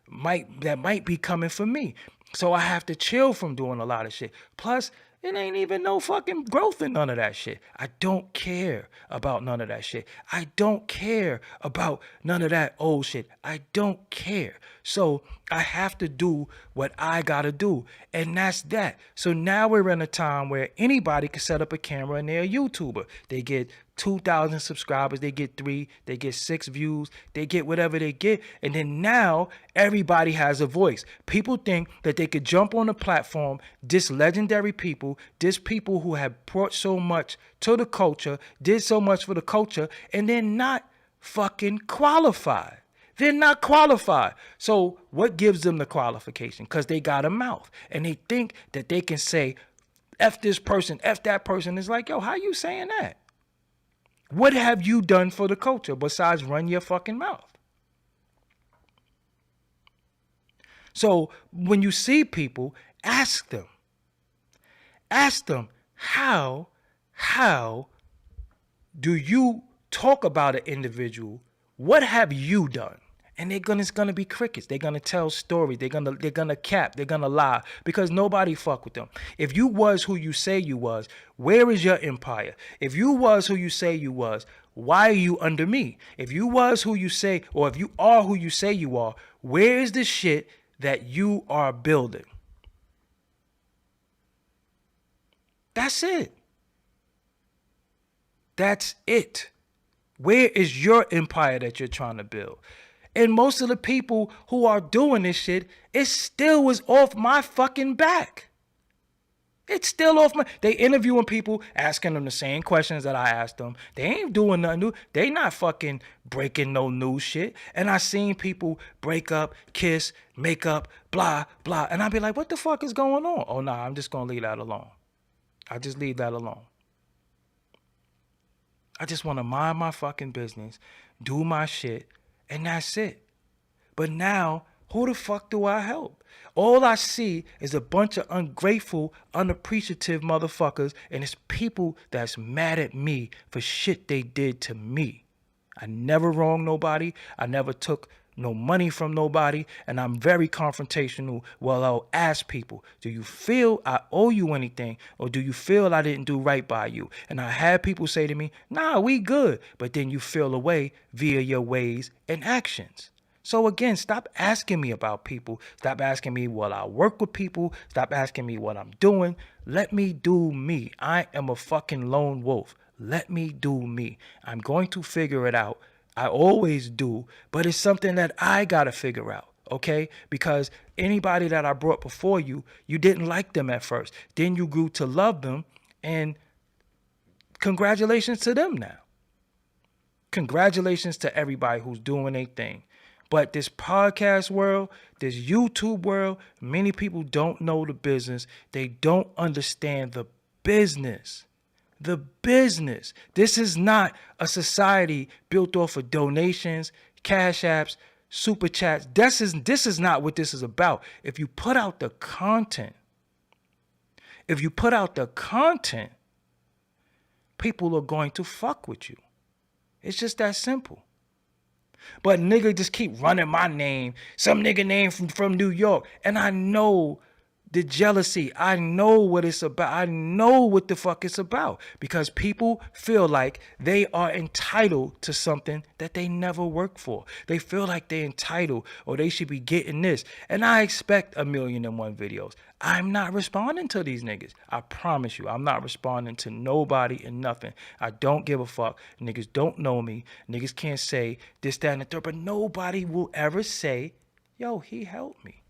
might be coming for me. So I have to chill from doing a lot of shit. Plus, it ain't even no fucking growth in none of that shit. I don't care about none of that shit. I don't care about none of that old shit. I don't care. So I have to do what I gotta do. And that's that. So now we're in a time where anybody can set up a camera and they're a YouTuber. They get 2,000 subscribers, they get 3, they get 6 views, they get whatever they get. And then now everybody has a voice. People think that they could jump on a platform, diss legendary people, diss people who have brought so much to the culture, did so much for the culture, and they're not fucking qualified. They're not qualified. So what gives them the qualification? Because they got a mouth. And they think that they can say, F this person, F that person. It's like, yo, how you saying that? What have you done for the culture besides run your fucking mouth? So when you see people, ask them, how do you talk about an individual? What have you done? And it's gonna be crickets. They're gonna tell stories. They're gonna cap. They're gonna lie because nobody fuck with them. If you was who you say you was, where is your empire? If you was who you say you was, why are you under me? If you was who you say, or if you are who you say you are, where is the shit that you are building? That's it. That's it. Where is your empire that you're trying to build? And most of the people who are doing this shit, it still was off my fucking back. It's still off my... They interviewing people, asking them the same questions that I asked them. They ain't doing nothing new. They not fucking breaking no new shit. And I seen people break up, kiss, make up, blah, blah. And I be like, what the fuck is going on? Oh, nah, I'm just going to leave that alone. I just leave that alone. I just want to mind my fucking business, do my shit, and that's it. But now, who the fuck do I help? All I see is a bunch of ungrateful, unappreciative motherfuckers, and it's people that's mad at me for shit they did to me. I never wronged nobody. I never took no money from nobody, and I'm very confrontational. Well, I'll ask people, do you feel I owe you anything, or do you feel I didn't do right by you? And I had people say to me, nah, we good, but then you feel away via your ways and actions. So again, stop asking me about people. Stop asking me what I work with people. Stop asking me what I'm doing. Let me do me. I am a fucking lone wolf. Let me do me. I'm going to figure it out. I always do, but it's something that I got to figure out, okay? Because anybody that I brought before you, you didn't like them at first. Then you grew to love them, and congratulations to them now. Congratulations to everybody who's doing their thing. But this podcast world, this YouTube world, many people don't know the business. They don't understand the business. The business. This is not a society built off of donations, cash apps, super chats. This is not what this is about. If you put out the content, people are going to fuck with you. It's just that simple. But nigga just keep running my name, some nigga name from New York, and I know the jealousy. I know what it's about. I know what the fuck it's about, because people feel like they are entitled to something that they never worked for. They feel like they're entitled, or they should be getting this. And I expect 1,000,001 videos. I'm not responding to these niggas. I promise you, I'm not responding to nobody and nothing. I don't give a fuck. Niggas don't know me. Niggas can't say this, that, and the third, but nobody will ever say, yo, he helped me.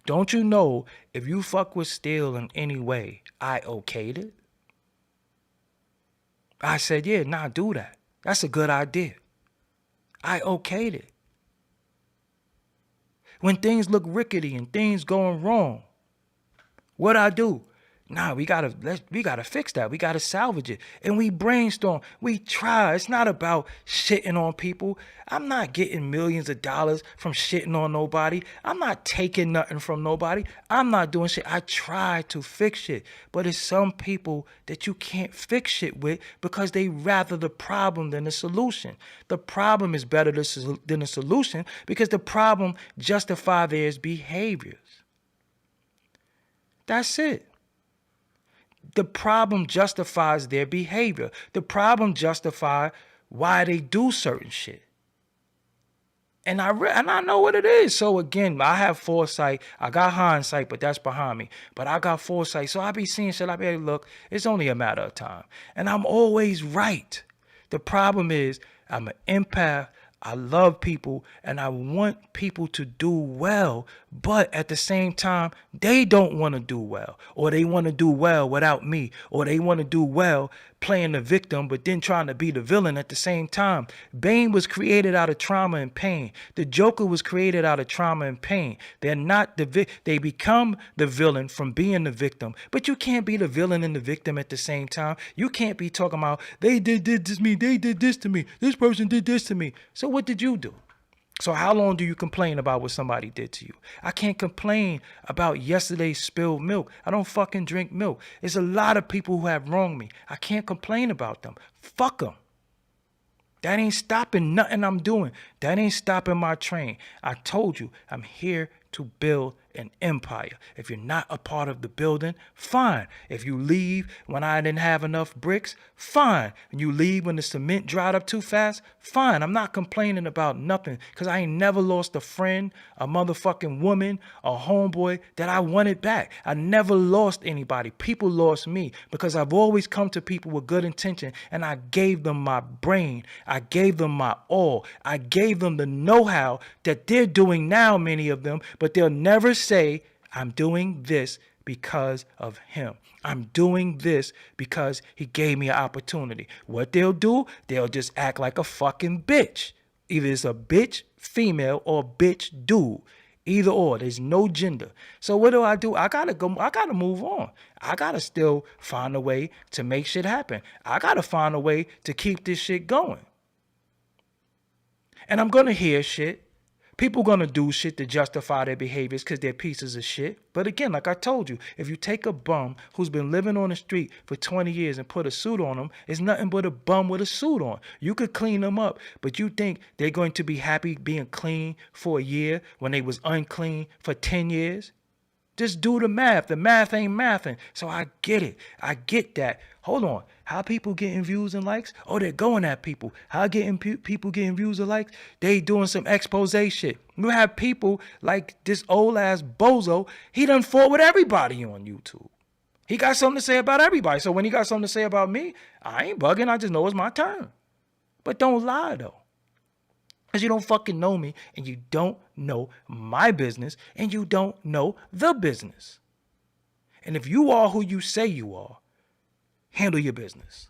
Don't you know, if you fuck with Steele in any way, I okayed it? I said, yeah, nah, do that. That's a good idea. I okayed it. When things look rickety and things going wrong, what I do? Nah, we gotta fix that. We gotta salvage it. And we brainstorm. We try. It's not about shitting on people. I'm not getting millions of dollars from shitting on nobody. I'm not taking nothing from nobody. I'm not doing shit. I try to fix shit. But it's some people that you can't fix shit with because they rather the problem than the solution. The problem is better than the solution because the problem justifies their behaviors. That's it. The problem justifies their behavior. The problem justifies why they do certain shit. And I know what it is. So again, I have foresight. I got hindsight, but that's behind me. But I got foresight. So I be seeing shit. I be like, look, it's only a matter of time. And I'm always right. The problem is I'm an empath. I love people and I want people to do well, but at the same time, they don't want to do well, or they want to do well without me, or they want to do well playing the victim, but then trying to be the villain at the same time. Bane was created out of trauma and pain. The Joker was created out of trauma and pain. They're not they become the villain from being the victim, but you can't be the villain and the victim at the same time. You can't be talking about they did this to me, they did this to me, this person did this to me. So what did you do? So how long do you complain about what somebody did to you? I can't complain about yesterday's spilled milk. I don't fucking drink milk. There's a lot of people who have wronged me. I can't complain about them. Fuck them. That ain't stopping nothing I'm doing. That ain't stopping my train. I told you, I'm here to build an empire. If you're not a part of the building, fine. If you leave when I didn't have enough bricks, fine. And you leave when the cement dried up too fast, fine. I'm not complaining about nothing because I ain't never lost a friend, a motherfucking woman, a homeboy that I wanted back. I never lost anybody. People lost me because I've always come to people with good intention and I gave them my brain. I gave them my all. I gave them the know-how that they're doing now, many of them, but they'll never say, I'm doing this because of him. I'm doing this because he gave me an opportunity. What they'll do, they'll just act like a fucking bitch. Either it's a bitch female or a bitch dude. Either or, there's no gender. So what do? I gotta move on. I gotta still find a way to make shit happen. I gotta find a way to keep this shit going. And I'm gonna hear shit. People gonna do shit to justify their behaviors because they're pieces of shit. But again, like I told you, if you take a bum who's been living on the street for 20 years and put a suit on him, it's nothing but a bum with a suit on. You could clean them up, but you think they're going to be happy being clean for a year when they was unclean for 10 years? Just do the math. The math ain't mathing. So I get it. I get that. Hold on. How people getting views and likes? Oh, they're going at people. How people getting views and likes? They doing some expose shit. You have people like this old ass bozo. He done fought with everybody on YouTube. He got something to say about everybody. So when he got something to say about me, I ain't bugging. I just know it's my turn. But don't lie though. Because you don't fucking know me and you don't know my business and you don't know the business. And if you are who you say you are, handle your business.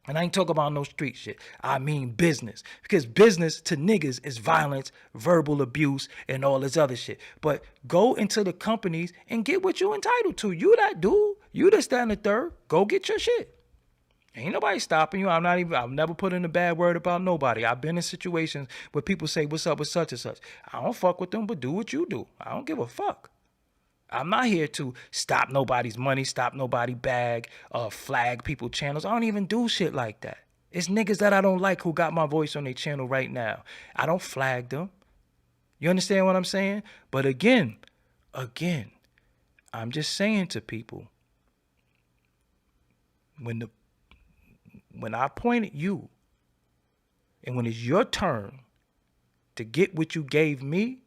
And I ain't talking about no street shit. I mean business. Because business to niggas is violence, verbal abuse, and all this other shit. But go into the companies and get what you entitled to. You that dude. You the stand the third. Go get your shit. Ain't nobody stopping you. I've never put in a bad word about nobody. I've been in situations where people say, what's up with such and such? I don't fuck with them, but do what you do. I don't give a fuck. I'm not here to stop nobody's money, stop nobody's bag, flag people channels. I don't even do shit like that. It's niggas that I don't like who got my voice on their channel right now. I don't flag them. You understand what I'm saying? But again, I'm just saying to people, when I point at you and when it's your turn to get what you gave me,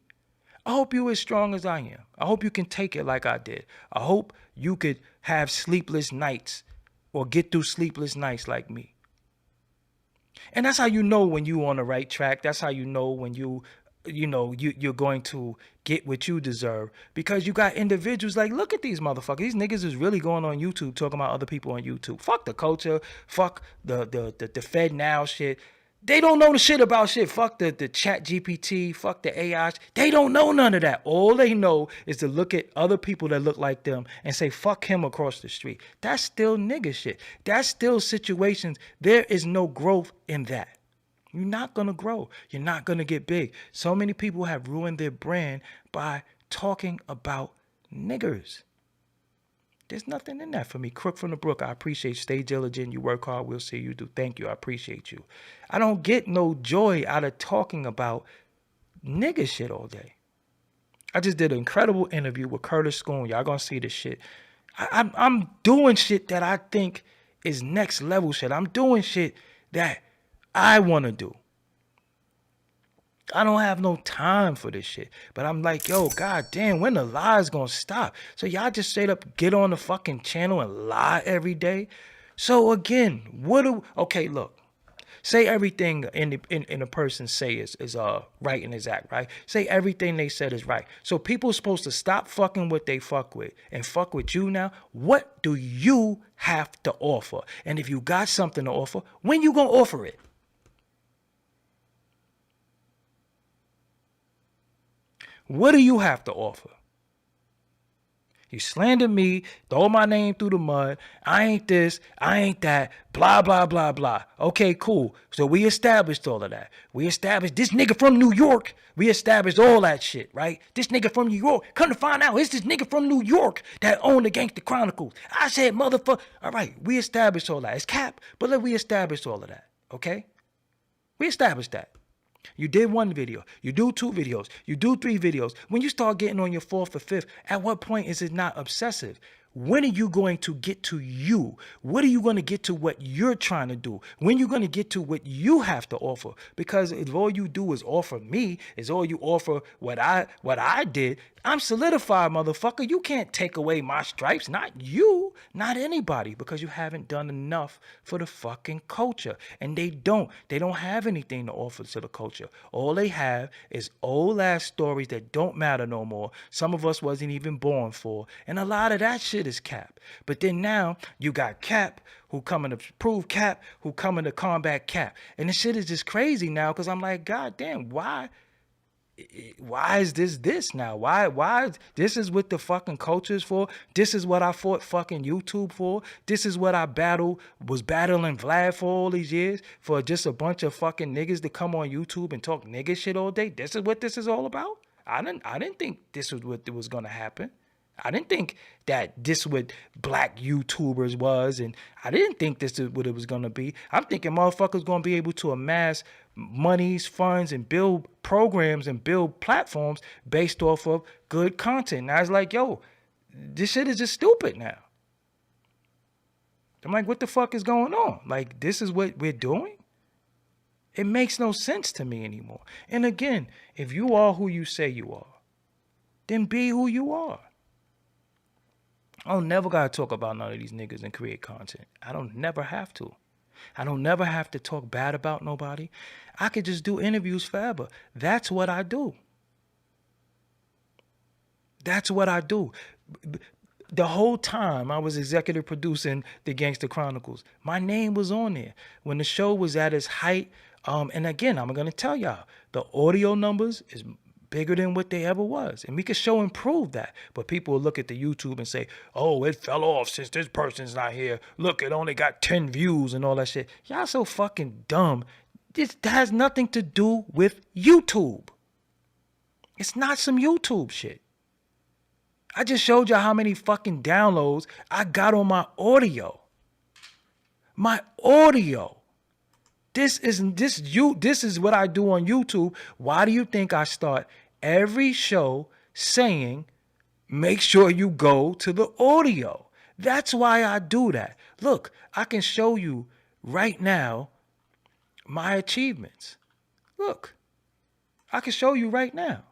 I hope you're as strong as I am. I hope you can take it like I did. I hope you could have sleepless nights or get through sleepless nights like me. And that's how you know when you're on the right track. That's how you know when you're going to get what you deserve, because you got individuals like, look at these motherfuckers. These niggas is really going on YouTube talking about other people on YouTube. Fuck the culture. Fuck the Fed Now shit. They don't know the shit about shit. Fuck the chat GPT. Fuck the AI. They don't know none of that. All they know is to look at other people that look like them and say, fuck him across the street. That's still nigga shit. That's still situations. There is no growth in that. You're not going to grow. You're not going to get big. So many people have ruined their brand by talking about niggers. There's nothing in that for me. Crook from the Brook, I appreciate you. Stay diligent. You work hard. We'll see you do. Thank you. I appreciate you. I don't get no joy out of talking about nigger shit all day. I just did an incredible interview with Curtis Schoon. Y'all going to see this shit. I'm doing shit that I think is next level shit. I'm doing shit that I want to do. I don't have no time for this shit. But I'm like, yo, god damn, when the lies gonna stop? So y'all just straight up get on the fucking channel and lie every day? So again, okay, look. Say everything in a person say is right and exact, right? Say everything they said is right. So people are supposed to stop fucking what they fuck with and fuck with you now. What do you have to offer? And if you got something to offer, when you gonna offer it? What do you have to offer? You slander me, throw my name through the mud. I ain't this, I ain't that, blah, blah, blah, blah. Okay, cool. So we established all of that. We established this nigga from New York. We established all that shit, right? This nigga from New York. Come to find out, it's this nigga from New York that owned the Gangster Chronicles. I said, motherfucker. All right, we established all that. It's cap, but we established all of that, okay? We established that. You did one video, you do 2 videos, you do 3 videos. When you start getting on your 4th or 5th, at what point is it not obsessive? When are you going to get to you? What are you going to get to what you're trying to do? When are you going to get to what you have to offer? Because if all you do is offer me, is all you offer what I did, I'm solidified, motherfucker. You can't take away my stripes. Not you, not anybody, because you haven't done enough for the fucking culture. And they don't have anything to offer to the culture. All they have is old ass stories that don't matter no more. Some of us wasn't even born for. And a lot of that shit is cap. But then now you got cap who coming to prove cap, who coming to combat cap. And the shit is just crazy now because I'm like, god damn, why is this now? Why this is what the fucking culture is for? This is what I fought fucking YouTube for? This is what I was battling Vlad for all these years? For just a bunch of fucking niggas to come on YouTube and talk nigga shit all day? This is what this is all about? I didn't think this was what was gonna happen. I didn't think that this what black YouTubers was, and I didn't think this is what it was going to be. I'm thinking motherfuckers going to be able to amass monies, funds, and build programs and build platforms based off of good content. And I was like, yo, this shit is just stupid now. I'm like, what the fuck is going on? Like, this is what we're doing? It makes no sense to me anymore. And again, if you are who you say you are, then be who you are. I don't never gotta talk about none of these niggas and create content. I don't never have to. I don't never have to talk bad about nobody. I could just do interviews forever. That's what I do. That's what I do. The whole time I was executive producing the Gangster Chronicles, my name was on there. When the show was at its height, and again, I'm gonna tell y'all, the audio numbers is bigger than what they ever was. And we could show and prove that. But people will look at the YouTube and say, oh, it fell off since this person's not here. Look, it only got 10 views and all that shit. Y'all so fucking dumb. This has nothing to do with YouTube. It's not some YouTube shit. I just showed y'all how many fucking downloads I got on my audio. My audio. This is what I do on YouTube. Why do you think I start every show saying, make sure you go to the audio? That's why I do that. Look, I can show you right now my achievements. Look, I can show you right now.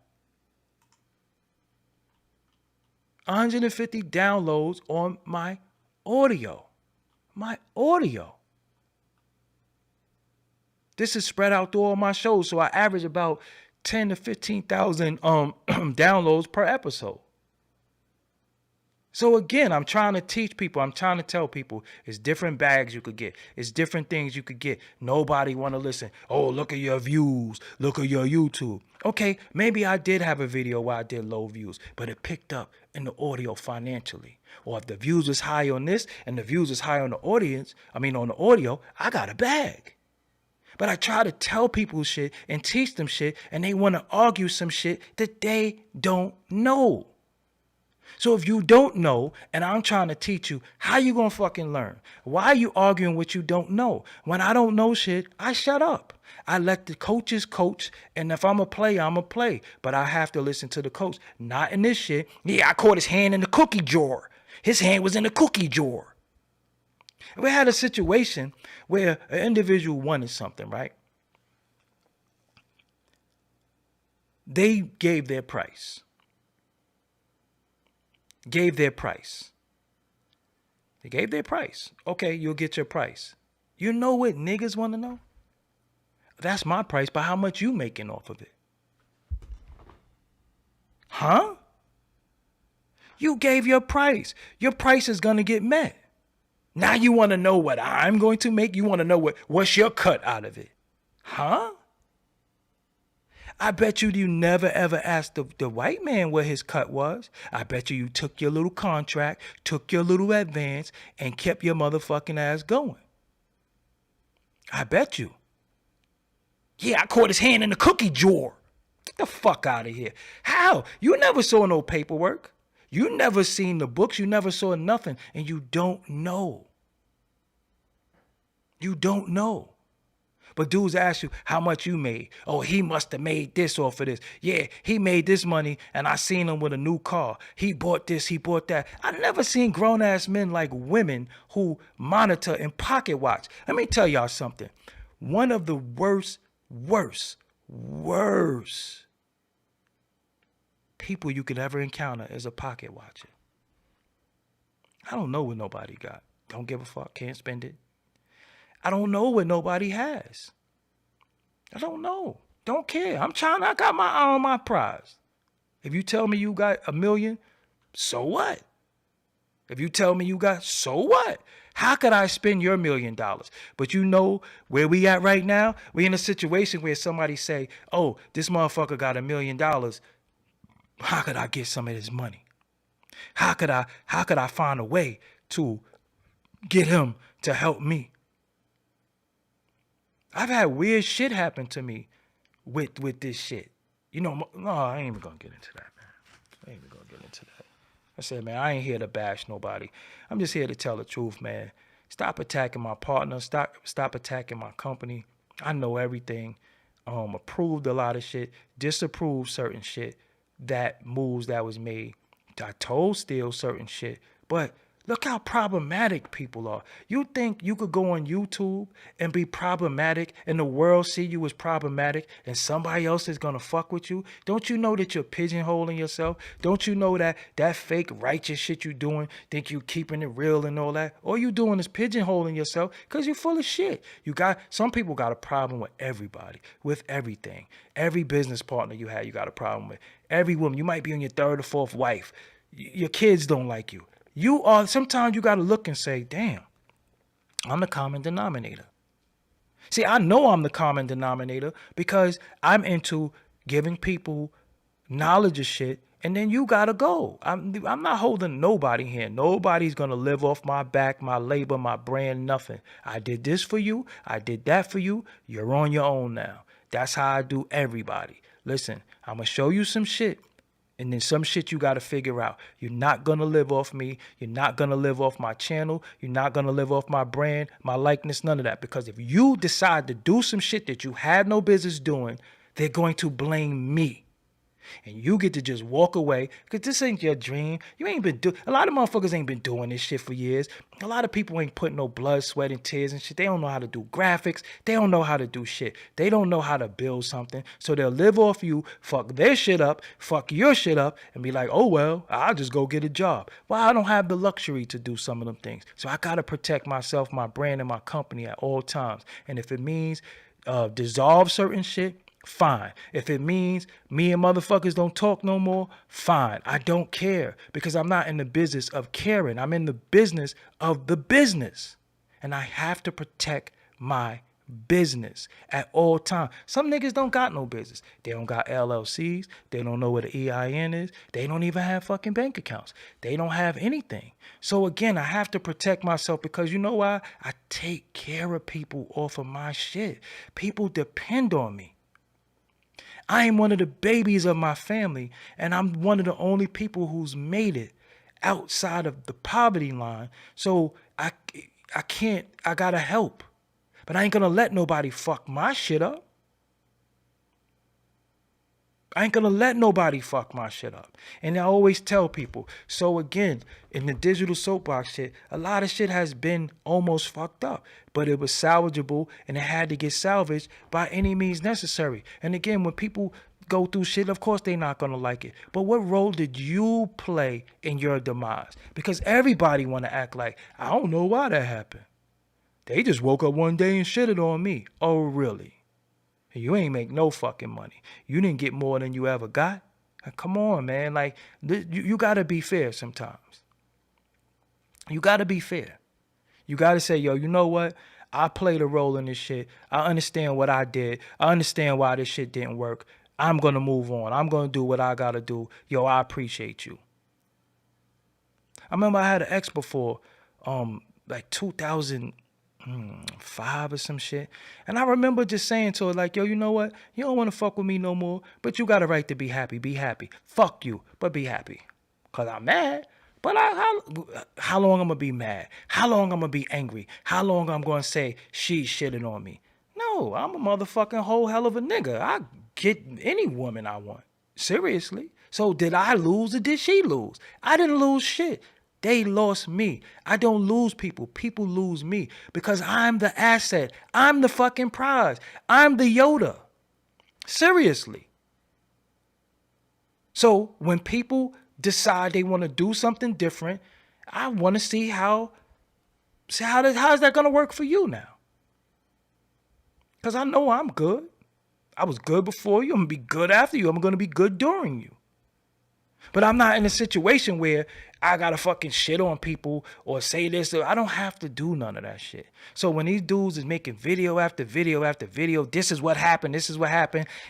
150 downloads on my audio. My audio. This is spread out through all my shows, so I average about 10 to 15,000 downloads per episode. So again, I'm trying to teach people, I'm trying to tell people, it's different bags you could get. It's different things you could get. Nobody want to listen. Oh, look at your views. Look at your YouTube. Okay, maybe I did have a video where I did low views, but it picked up in the audio financially. Or if the views was high on this and the views was high on the on the audio, I got a bag. But I try to tell people shit and teach them shit, and they want to argue some shit that they don't know. So if you don't know, and I'm trying to teach you, how you gonna fucking learn? Why are you arguing what you don't know? When I don't know shit, I shut up. I let the coaches coach, and if I'm a play, I'm a play. But I have to listen to the coach. Not in this shit. Yeah, I caught his hand in the cookie jar. His hand was in the cookie jar. We had a situation where an individual wanted something, right? They gave their price. Gave their price. They gave their price. Okay, you'll get your price. You know what niggas want to know? That's my price, but how much you making off of it? Huh? You gave your price. Your price is going to get met. Now you want to know what I'm going to make? You want to know what's your cut out of it? Huh? I bet you never ever asked the white man what his cut was. I bet you took your little contract, took your little advance, and kept your motherfucking ass going. I bet you. Yeah, I caught his hand in the cookie drawer. Get the fuck out of here. How? You never saw no paperwork. You never seen the books. You never saw nothing. And you don't know. You don't know. But dudes ask you how much you made. Oh, he must have made this off of this. Yeah, he made this money and I seen him with a new car. He bought this, he bought that. I never seen grown-ass men like women who monitor and pocket watch. Let me tell y'all something. One of the worst people you could ever encounter is a pocket watcher. I don't know what nobody got. Don't give a fuck, can't spend it. I don't know what nobody has. I don't know. Don't care. I got my eye on my prize. If you tell me you got $1 million, so what? If you tell me you got, so what? How could I spend your $1 million? But you know where we at right now? We in a situation where somebody say, oh, this motherfucker got $1 million. How could I get some of this money? How could I find a way to get him to help me? I've had weird shit happen to me with this shit. You know, no, I ain't even gonna get into that, man. I said, man, I ain't here to bash nobody. I'm just here to tell the truth, man. Stop attacking my partner. Stop attacking my company. I know everything. Approved a lot of shit. Disapproved certain shit. That moves that was made. I told still certain shit. But look how problematic people are. You think you could go on YouTube and be problematic and the world see you as problematic and somebody else is going to fuck with you? Don't you know that you're pigeonholing yourself? Don't you know that fake righteous shit you doing, think you keeping it real and all that? All you doing is pigeonholing yourself because you're full of shit. Some people got a problem with everybody, with everything. Every business partner you got a problem with. Every woman, you might be on your third or fourth wife. Your kids don't like you. Sometimes you got to look and say, damn, I'm the common denominator. See, I know I'm the common denominator because I'm into giving people knowledge of shit, and then you got to go. I'm not holding nobody here. Nobody's going to live off my back, my labor, my brand, nothing. I did this for you. I did that for you. You're on your own now. That's how I do everybody. Listen, I'm going to show you some shit. And then some shit you got to figure out. You're not going to live off me. You're not going to live off my channel. You're not going to live off my brand, my likeness, none of that. Because if you decide to do some shit that you had no business doing, they're going to blame me. And you get to just walk away because this ain't your dream. A lot of motherfuckers ain't been doing this shit for years. A lot of people ain't putting no blood, sweat, and tears and shit. They don't know how to do graphics. They don't know how to do shit. They don't know how to build something. So they'll live off you, fuck their shit up, fuck your shit up, and be like, oh, well, I'll just go get a job. Well, I don't have the luxury to do some of them things. So I got to protect myself, my brand, and my company at all times. And if it means dissolve certain shit, fine. If it means me and motherfuckers don't talk no more, fine. I don't care because I'm not in the business of caring. I'm in the business of the business. And I have to protect my business at all times. Some niggas don't got no business. They don't got LLCs. They don't know what an EIN is. They don't even have fucking bank accounts. They don't have anything. So again, I have to protect myself because you know why? I take care of people off of my shit. People depend on me. I am one of the babies of my family, and I'm one of the only people who's made it outside of the poverty line. So I gotta help. But I ain't gonna let nobody fuck my shit up. And I always tell people, so again, in the digital soapbox shit, a lot of shit has been almost fucked up, but it was salvageable and it had to get salvaged by any means necessary. And again, when people go through shit. Of course, they're not going to like it. But what role did you play in your demise? Because everybody want to act like, I don't know why that happened. They just woke up one day and shitted on me. Oh, really? You ain't make no fucking money. You didn't get more than you ever got. Come on, man. Like, you got to be fair sometimes. You got to be fair. You got to say, yo, you know what? I played a role in this shit. I understand what I did. I understand why this shit didn't work. I'm going to move on. I'm going to do what I got to do. Yo, I appreciate you. I remember I had an ex before, like 2005 or some shit. And I remember just saying to her, like, yo, you know what? You don't want to fuck with me no more, but you got a right to be happy. Be happy. Fuck you, but be happy. Because I'm mad. But how long I'm going to be mad? How long I'm going to be angry? How long I'm going to say she shitted on me? No, I'm a motherfucking whole hell of a nigga. I get any woman I want. Seriously. So did I lose or did she lose? I didn't lose shit. They lost me. I don't lose people. People lose me because I'm the asset. I'm the fucking prize. I'm the Yoda. Seriously. So when people decide they want to do something different, I want to see how's that going to work for you now? Because I know I'm good. I was good before you. I'm going to be good after you. I'm going to be good during you. But I'm not in a situation where I got to fucking shit on people or say this. I don't have to do none of that shit. So when these dudes is making video after video after video, this is what happened,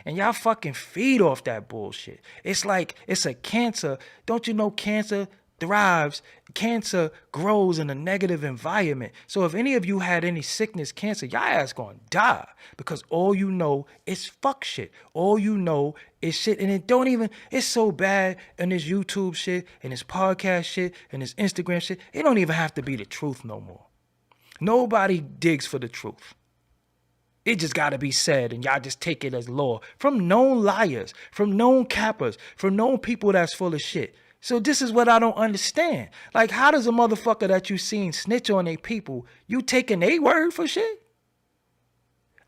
and y'all fucking feed off that bullshit. It's like it's a cancer. Don't you know cancer thrives? Cancer grows in a negative environment. So if any of you had any sickness, cancer, y'all ass gonna die because all you know is fuck shit. All you know is shit, and it's so bad in this YouTube shit and this podcast shit and this Instagram shit. It don't even have to be the truth no more. Nobody digs for the truth. It just got to be said, and y'all just take it as law from known liars, from known cappers, from known people that's full of shit. So this is what I don't understand. Like, how does a motherfucker that you seen snitch on their people, you taking their word for shit?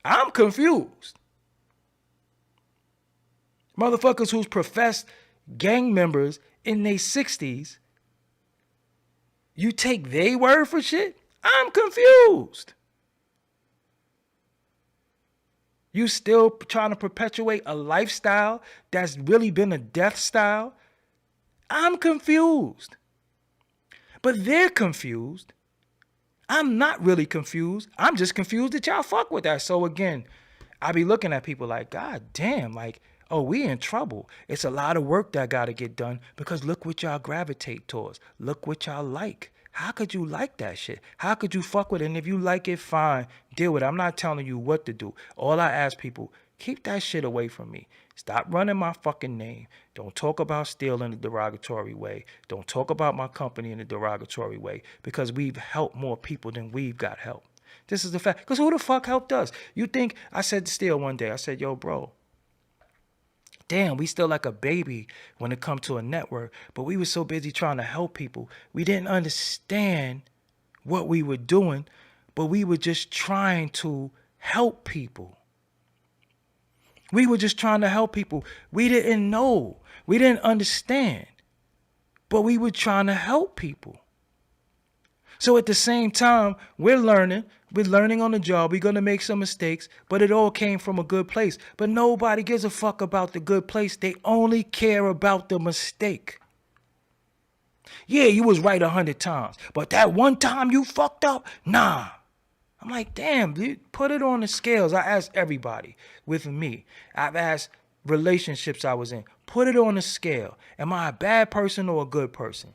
I'm confused. Motherfuckers who's professed gang members in their 60s, you take their word for shit? I'm confused. You still trying to perpetuate a lifestyle that's really been a death style? I'm confused. But they're confused. I'm not really confused. I'm just confused that y'all fuck with that. So again, I be looking at people like, God damn, like, oh, we in trouble. It's a lot of work that got to get done because look what y'all gravitate towards. Look what y'all like. How could you like that shit? How could you fuck with it? And if you like it, fine, deal with it. I'm not telling you what to do. All I ask people, keep that shit away from me. Stop running my fucking name. Don't talk about Steele in a derogatory way. Don't talk about my company in a derogatory way because we've helped more people than we've got help. This is the fact. Because who the fuck helped us? You think, I said to Steele one day, I said, yo, bro, damn, we still like a baby when it comes to a network, but we were so busy trying to help people. We didn't understand what we were doing, but we were just trying to help people. We were just trying to help people. We didn't know. We didn't understand, but we were trying to help people. So at the same time, we're learning on the job. We're going to make some mistakes, but it all came from a good place. But nobody gives a fuck about the good place. They only care about the mistake. Yeah, you was right 100 times, but that one time you fucked up, nah. I'm like, damn, dude, put it on the scales. I asked everybody with me. I've asked relationships I was in. Put it on the scale. Am I a bad person or a good person?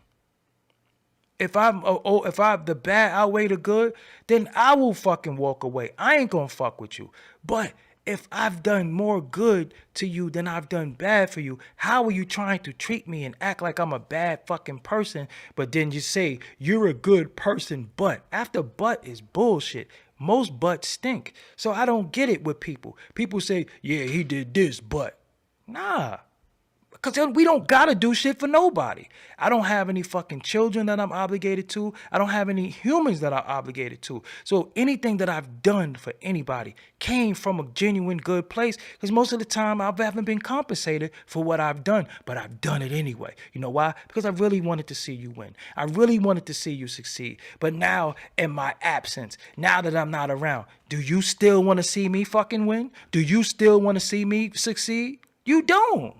If the bad outweigh the good, then I will fucking walk away. I ain't gonna fuck with you. But if I've done more good to you than I've done bad for you, how are you trying to treat me and act like I'm a bad fucking person? But then you say you're a good person, but after but is bullshit. Most butts stink. So I don't get it with people. People say, yeah, he did this, but nah. Because we don't got to do shit for nobody. I don't have any fucking children that I'm obligated to. I don't have any humans that I'm obligated to. So anything that I've done for anybody came from a genuine good place. Because most of the time I haven't been compensated for what I've done. But I've done it anyway. You know why? Because I really wanted to see you win. I really wanted to see you succeed. But now in my absence, now that I'm not around, do you still want to see me fucking win? Do you still want to see me succeed? You don't.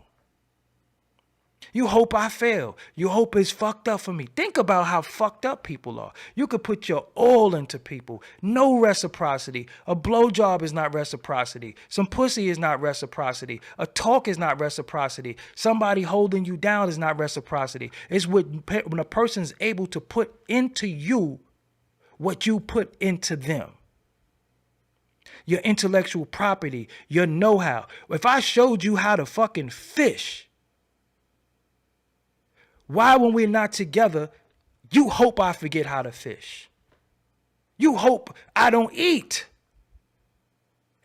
You hope I fail. You hope it's fucked up for me. Think about how fucked up people are. You could put your all into people. No reciprocity. A blowjob is not reciprocity. Some pussy is not reciprocity. A talk is not reciprocity. Somebody holding you down is not reciprocity. It's when a person's able to put into you what you put into them. Your intellectual property, your know-how. If I showed you how to fucking fish, why, when we're not together, you hope I forget how to fish? You hope I don't eat.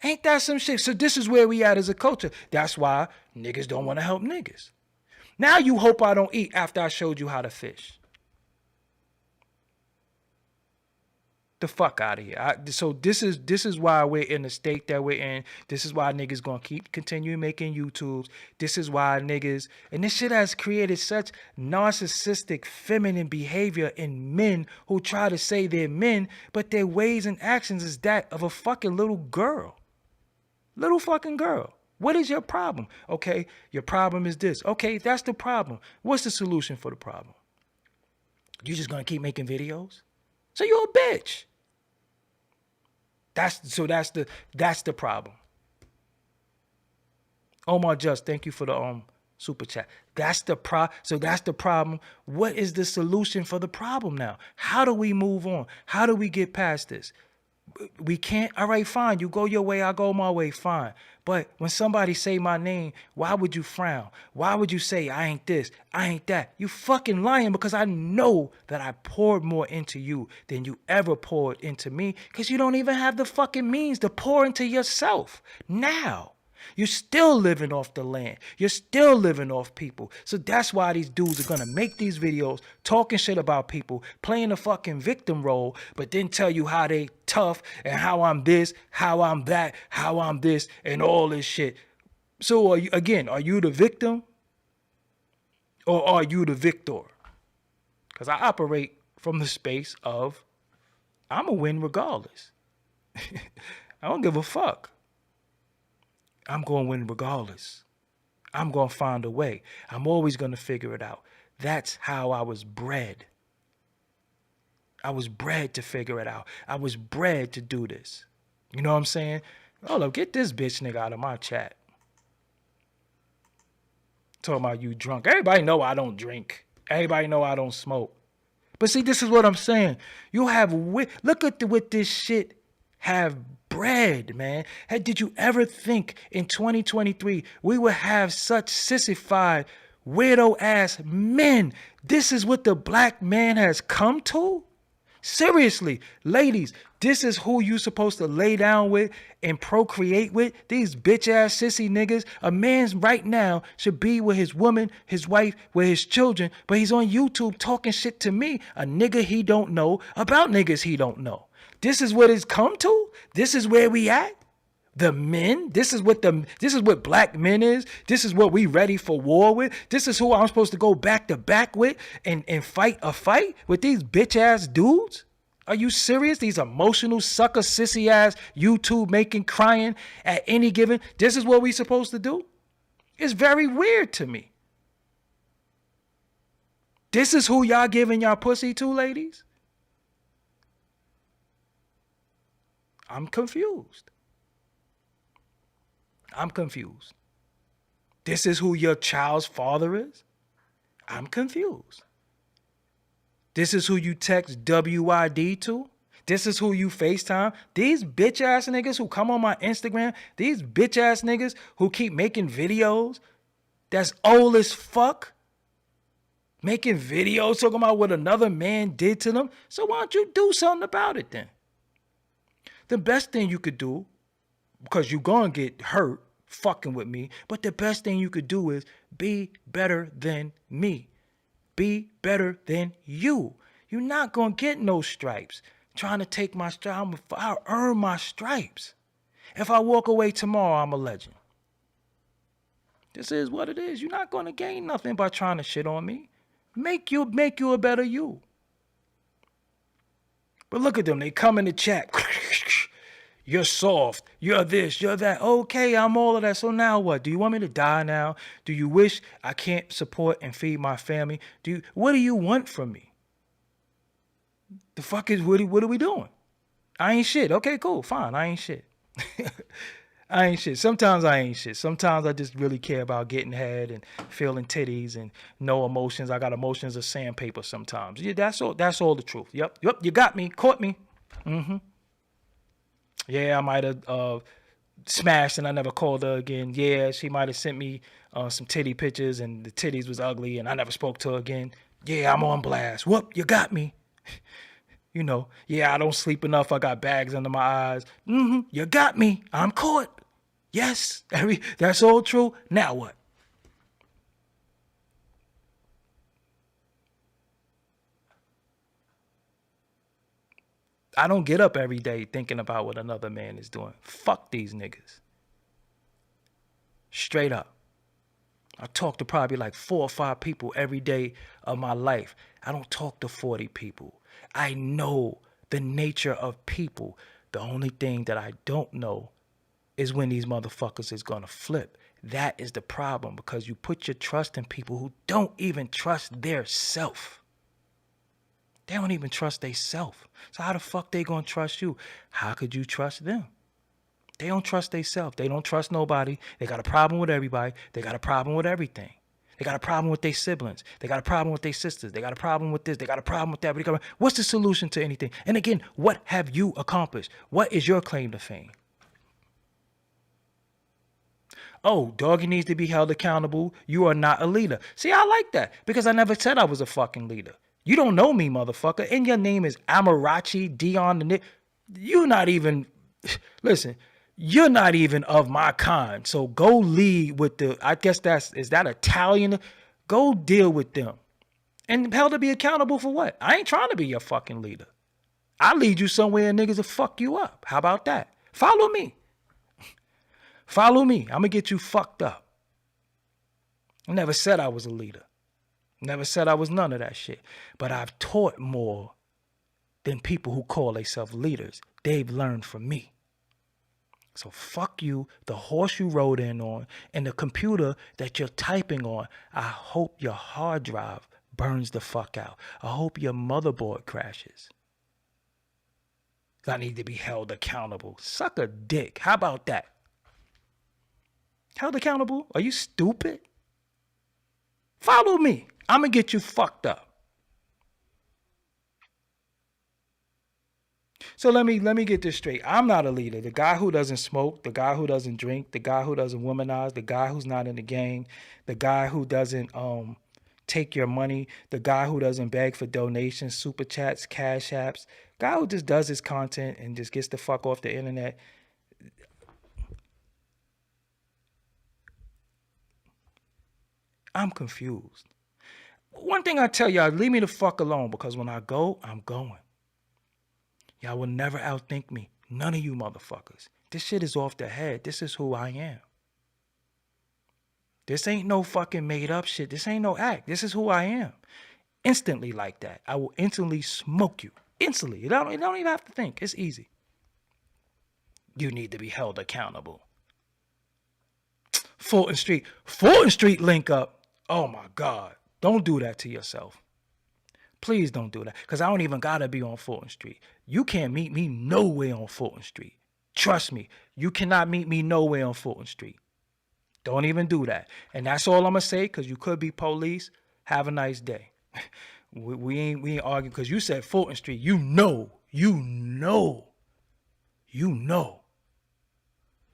Ain't that some shit? So this is where we at as a culture. That's why niggas don't want to help niggas. Now you hope I don't eat after I showed you how to fish. The fuck out of here. So this is why we're in the state that we're in. This is why niggas gonna continue making YouTubes. This is why niggas, and this shit has created such narcissistic feminine behavior in men who try to say they're men, but their ways and actions is that of a fucking little girl. Little fucking girl. What is your problem? Okay, your problem is this. Okay, that's the problem. What's the solution for the problem? You just gonna keep making videos? So you're a bitch. That's the problem. Omar Just, thank you for the super chat. That's the problem. What is the solution for the problem now? How do we move on? How do we get past this? We can't. All right, fine. You go your way, I go my way, fine. But when somebody say my name, why would you frown? Why would you say I ain't this, I ain't that? You fucking lying, because I know that I poured more into you than you ever poured into me, because you don't even have the fucking means to pour into yourself now. You're still living off the land. You're still living off people. So that's why these dudes are going to make these videos talking shit about people, playing a fucking victim role, but then tell you how they tough and how I'm this, how I'm that, how I'm this, and all this shit. So are you the victim or are you the victor? Because I operate from the space of I'm going to win regardless. I don't give a fuck. I'm going to win regardless. I'm going to find a way. I'm always going to figure it out. That's how I was bred. I was bred to figure it out. I was bred to do this. You know what I'm saying? Hold up, get this bitch nigga out of my chat. Talking about you drunk. Everybody know I don't drink. Everybody know I don't smoke. But see, this is what I'm saying. You have, look at what this shit have bred, man. Hey, did you ever think in 2023 we would have such sissified, weirdo ass men? This is what the black man has come to? Seriously, ladies, this is who you supposed to lay down with and procreate with? These bitch ass sissy niggas. A man's right now should be with his woman, his wife, with his children, but he's on YouTube talking shit to me, a nigga he don't know about niggas he don't know. This is what it's come to? This is where we at? The men? This is what black men is? This is what we ready for war with? This is who I'm supposed to go back to back with and fight a fight with these bitch ass dudes? Are you serious? These emotional sucker sissy ass YouTube making crying at any given. This is what we supposed to do? It's very weird to me. This is who y'all giving y'all pussy to, ladies? I'm confused. I'm confused. This is who your child's father is? I'm confused. This is who you text WID to? This is who you FaceTime? These bitch ass niggas who come on my Instagram, these bitch ass niggas who keep making videos that's old as fuck, making videos talking about what another man did to them. So why don't you do something about it then? The best thing you could do, because you're going to get hurt fucking with me. But the best thing you could do is be better than me. Be better than you. You're not going to get no stripes. Trying to take my stripes. I'll earn my stripes. If I walk away tomorrow, I'm a legend. This is what it is. You're not going to gain nothing by trying to shit on me. Make you a better you. But look at them. They come in the chat. You're soft. You're this. You're that. Okay, I'm all of that. So now what? Do you want me to die now? Do you wish I can't support and feed my family? What do you want from me? The fuck is, what are we doing? I ain't shit. Okay, cool. Fine. I ain't shit. I ain't shit. Sometimes I ain't shit. Sometimes I just really care about getting head and feeling titties and no emotions. I got emotions of sandpaper sometimes. Yeah, that's all the truth. Yep. You got me. Caught me. Yeah, I might have smashed and I never called her again. Yeah, she might have sent me some titty pictures and the titties was ugly and I never spoke to her again. Yeah, I'm on blast. Whoop, you got me. You know, yeah, I don't sleep enough. I got bags under my eyes. You got me. I'm caught. Yes, that's all true. Now what? I don't get up every day thinking about what another man is doing. Fuck these niggas. Straight up. I talk to probably like 4 or 5 people every day of my life. I don't talk to 40 people. I know the nature of people. The only thing that I don't know is when these motherfuckers is gonna flip. That is the problem, because you put your trust in people who don't even trust their self. They don't even trust they self. So how the fuck they gonna trust you? How could you trust them? They don't trust they self. They don't trust nobody. They got a problem with everybody. They got a problem with everything. They got a problem with their siblings. They got a problem with their sisters. They got a problem with this. They got a problem with that. What's the solution to anything? And again, what have you accomplished? What is your claim to fame? Oh, Doggie needs to be held accountable. You are not a leader. See, I like that because I never said I was a fucking leader. You don't know me, motherfucker. And your name is Amarachi Dion the Nick. You're not even, listen, you're not even of my kind. So go lead with I guess is that Italian? Go deal with them. And held to be accountable for what? I ain't trying to be your fucking leader. I'll lead you somewhere and niggas will fuck you up. How about that? Follow me. Follow me. I'm going to get you fucked up. I never said I was a leader. Never said I was none of that shit. But I've taught more than people who call themselves leaders. They've learned from me. So fuck you, the horse you rode in on, and the computer that you're typing on. I hope your hard drive burns the fuck out. I hope your motherboard crashes. I need to be held accountable. Suck a dick. How about that? Held accountable? Are you stupid? Follow me. I'm going to get you fucked up. So let me get this straight. I'm not a leader. The guy who doesn't smoke, the guy who doesn't drink, the guy who doesn't womanize, the guy who's not in the gang, the guy who doesn't take your money, the guy who doesn't beg for donations, super chats, cash apps, guy who just does his content and just gets the fuck off the internet. I'm confused. One thing I tell y'all, leave me the fuck alone, because when I go, I'm going. Y'all will never outthink me. None of you motherfuckers. This shit is off the head. This is who I am. This ain't no fucking made up shit. This ain't no act. This is who I am. Instantly like that. I will instantly smoke you. Instantly. You don't even have to think. It's easy. You need to be held accountable. Fulton Street link up. Oh my God. Don't do that to yourself. Please don't do that. Because I don't even got to be on Fulton Street. You can't meet me nowhere on Fulton Street. Trust me. You cannot meet me nowhere on Fulton Street. Don't even do that. And that's all I'm going to say, because you could be police. Have a nice day. We ain't arguing because you said Fulton Street. You know.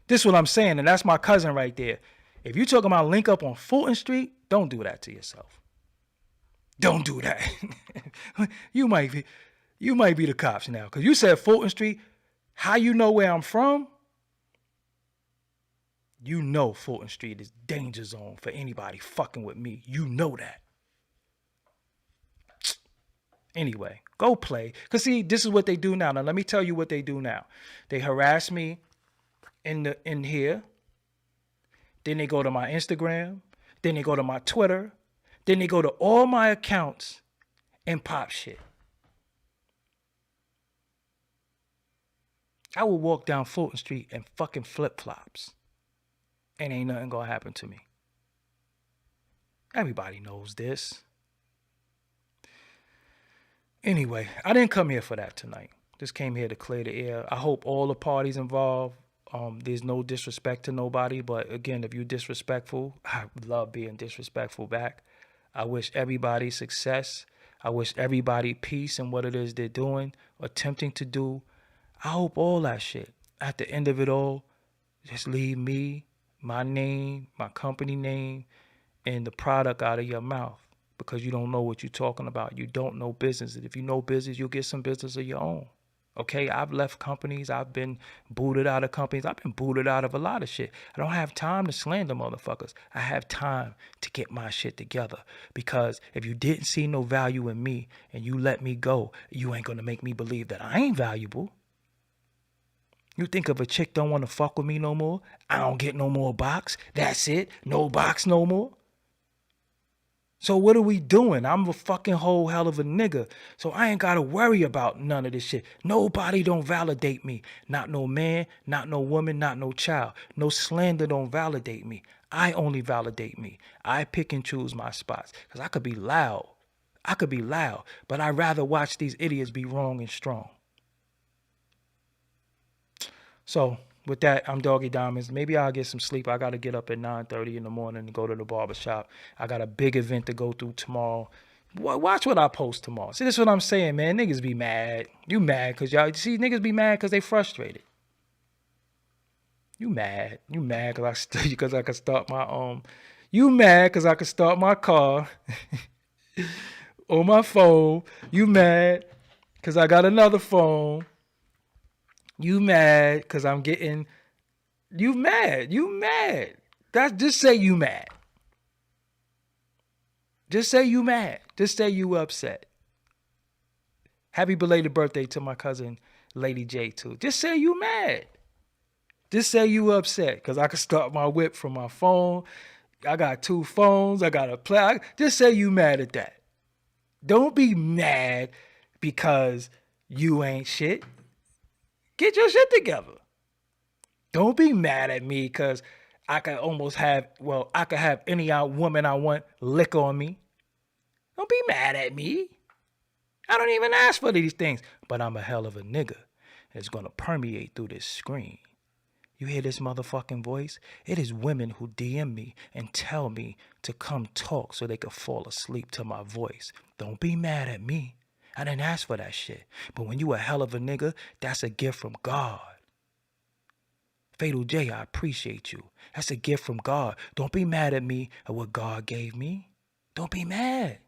This is what I'm saying, and that's my cousin right there. If you talking about link up on Fulton Street, don't do that to yourself. Don't do that. You might be the cops now, because you said Fulton Street. How you know where I'm from? You know Fulton Street is danger zone for anybody fucking with me. You know that. Anyway, go play. Because see, this is what they do now. Now, let me tell you what they do now. They harass me in here. Then they go to my Instagram. Then they go to my Twitter. Then they go to all my accounts and pop shit. I will walk down Fulton Street in fucking flip-flops. And ain't nothing gonna happen to me. Everybody knows this. Anyway, I didn't come here for that tonight. Just came here to clear the air. I hope all the parties involved, there's no disrespect to nobody. But again, if you're disrespectful, I love being disrespectful back. I wish everybody success. I wish everybody peace in what it is they're doing, attempting to do. I hope all that shit. At the end of it all, just leave me, my name, my company name, and the product out of your mouth. Because you don't know what you're talking about. You don't know business. And if you know business, you'll get some business of your own. Okay, I've left companies. I've been booted out of companies. I've been booted out of a lot of shit. I don't have time to slander motherfuckers. I have time to get my shit together. Because if you didn't see no value in me and you let me go, you ain't going to make me believe that I ain't valuable. You think if a chick don't want to fuck with me no more, I don't get no more box. That's it. No box no more. So what are we doing? I'm a fucking whole hell of a nigga. So I ain't got to worry about none of this shit. Nobody don't validate me. Not no man, not no woman, not no child. No slander don't validate me. I only validate me. I pick and choose my spots. Because I could be loud. But I'd rather watch these idiots be wrong and strong. So with that, I'm Doggie Diamonds. Maybe I'll get some sleep. I got to get up at 9:30 in the morning and go to the barbershop. I got a big event to go through tomorrow. Watch what I post tomorrow. See, this is what I'm saying, man. Niggas be mad. You mad because y'all, see, niggas be mad because they frustrated. You mad. You mad because I can start my, you mad because I can start my car on my phone. You mad because I got another phone. You mad because I'm getting, you mad. Just say you mad. Just say you mad. Just say you upset. Happy belated birthday to my cousin, Lady J, too. Just say you mad. Just say you upset because I can start my whip from my phone. I got 2 phones. I got a play. Just say you mad at that. Don't be mad because you ain't shit. Get your shit together. Don't be mad at me because I could have any woman I want lick on me. Don't be mad at me. I don't even ask for these things. But I'm a hell of a nigga. It's going to permeate through this screen. You hear this motherfucking voice? It is women who DM me and tell me to come talk so they could fall asleep to my voice. Don't be mad at me. I didn't ask for that shit. But when you a hell of a nigga, that's a gift from God. Fatal J, I appreciate you. That's a gift from God. Don't be mad at me at what God gave me. Don't be mad.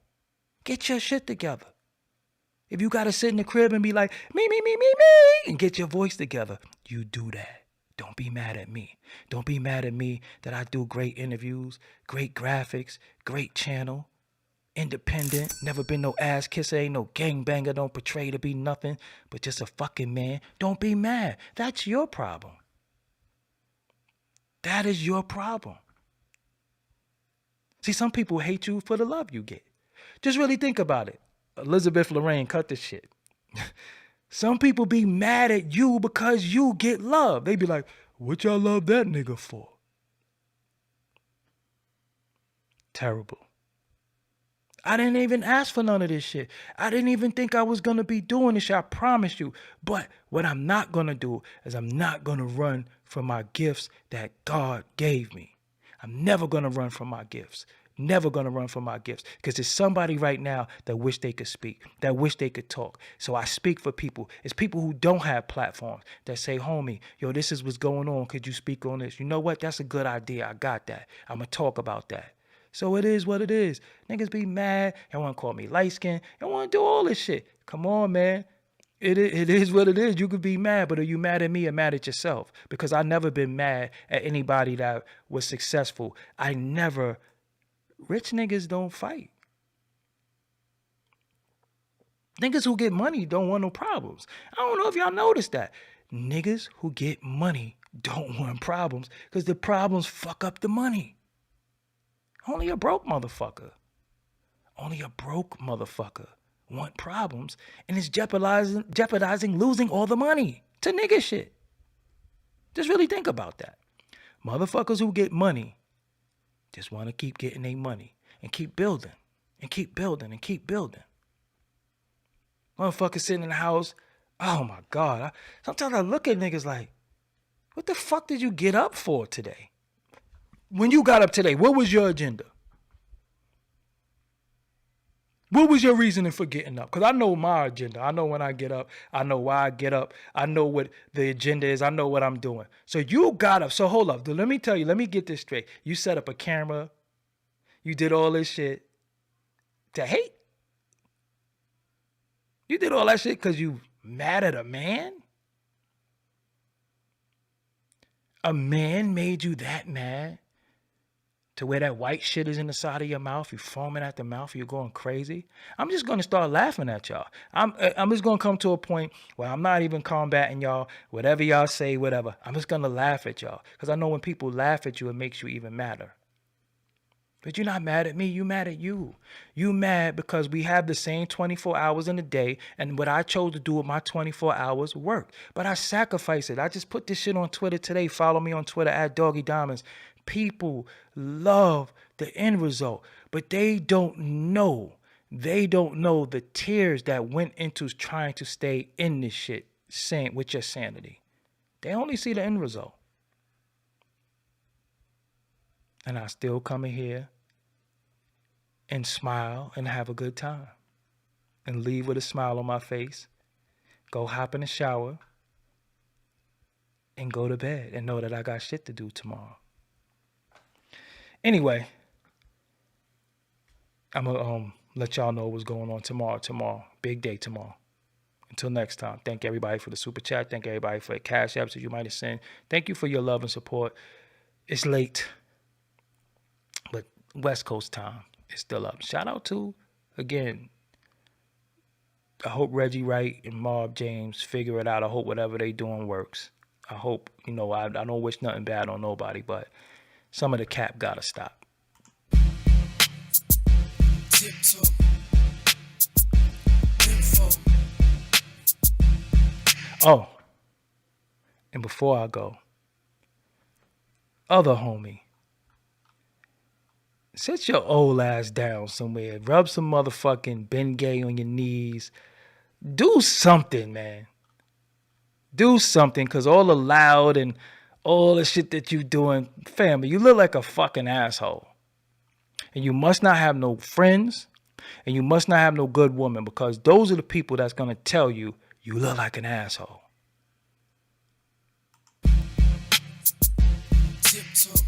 Get your shit together. If you got to sit in the crib and be like, me, and get your voice together, you do that. Don't be mad at me. Don't be mad at me that I do great interviews, great graphics, great channel. Independent, never been no ass kisser, ain't no gangbanger, don't portray to be nothing but just a fucking man. Don't be mad. That's your problem. That is your problem. See, some people hate you for the love you get. Just really think about it. Elizabeth Lorraine, cut this shit. Some people be mad at you because you get love. They be like, what y'all love that nigga for? Terrible. I didn't even ask for none of this shit. I didn't even think I was going to be doing this shit. I promise you. But what I'm not going to do is I'm not going to run from my gifts that God gave me. I'm never going to run from my gifts. Never going to run from my gifts. Because there's somebody right now that wish they could speak, that wish they could talk. So I speak for people. It's people who don't have platforms that say, homie, yo, this is what's going on. Could you speak on this? You know what? That's a good idea. I got that. I'm going to talk about that. So it is what it is. Niggas be mad. They want to call me light skin. They want to do all this shit. Come on, man. It is what it is. You could be mad, but are you mad at me or mad at yourself? Because I never been mad at anybody that was successful. Rich niggas don't fight. Niggas who get money don't want no problems. I don't know if y'all noticed that. Niggas who get money don't want problems because the problems fuck up the money. Only a broke motherfucker want problems and is jeopardizing losing all the money to nigga shit. Just really think about that. Motherfuckers who get money just want to keep getting their money and keep building and keep building and keep building. Motherfuckers sitting in the house, oh my God. Sometimes I look at niggas like, what the fuck did you get up for today? When you got up today, what was your agenda? What was your reasoning for getting up? Because I know my agenda. I know when I get up. I know why I get up. I know what the agenda is. I know what I'm doing. So you got up. So hold up. Let me tell you. Let me get this straight. You set up a camera. You did all this shit to hate. You did all that shit because you mad at a man? A man made you that mad to where that white shit is in the side of your mouth, you foaming at the mouth, you're going crazy? I'm just going to start laughing at y'all. I'm just going to come to a point where I'm not even combating y'all. Whatever y'all say, whatever. I'm just going to laugh at y'all. Because I know when people laugh at you, it makes you even madder. But you're not mad at me. You mad at you. You mad because we have the same 24 hours in a day. And what I chose to do with my 24 hours worked. But I sacrificed it. I just put this shit on Twitter today. Follow me on Twitter at Doggie Diamonds. People love the end result, but they don't know. They don't know the tears that went into trying to stay in this shit with your sanity. They only see the end result. And I still come in here and smile and have a good time and leave with a smile on my face, go hop in the shower and go to bed and know that I got shit to do tomorrow. Anyway, I'm going to let y'all know what's going on tomorrow. Big day tomorrow. Until next time, thank everybody for the super chat. Thank everybody for the cash apps that you might have sent. Thank you for your love and support. It's late, but West Coast time is still up. Shout out to, again, I hope Reggie Wright and Marv James figure it out. I hope whatever they doing works. I hope, I don't wish nothing bad on nobody, but some of the cap gotta stop. Oh, and before I go, other homie, sit your old ass down somewhere. Rub some motherfucking Bengay on your knees. Do something, man. Do something, because all the loud and all the shit that you doing, family, you look like a fucking asshole. And you must not have no friends, and you must not have no good woman, because those are the people that's going to tell you, you look like an asshole. Tiptoe.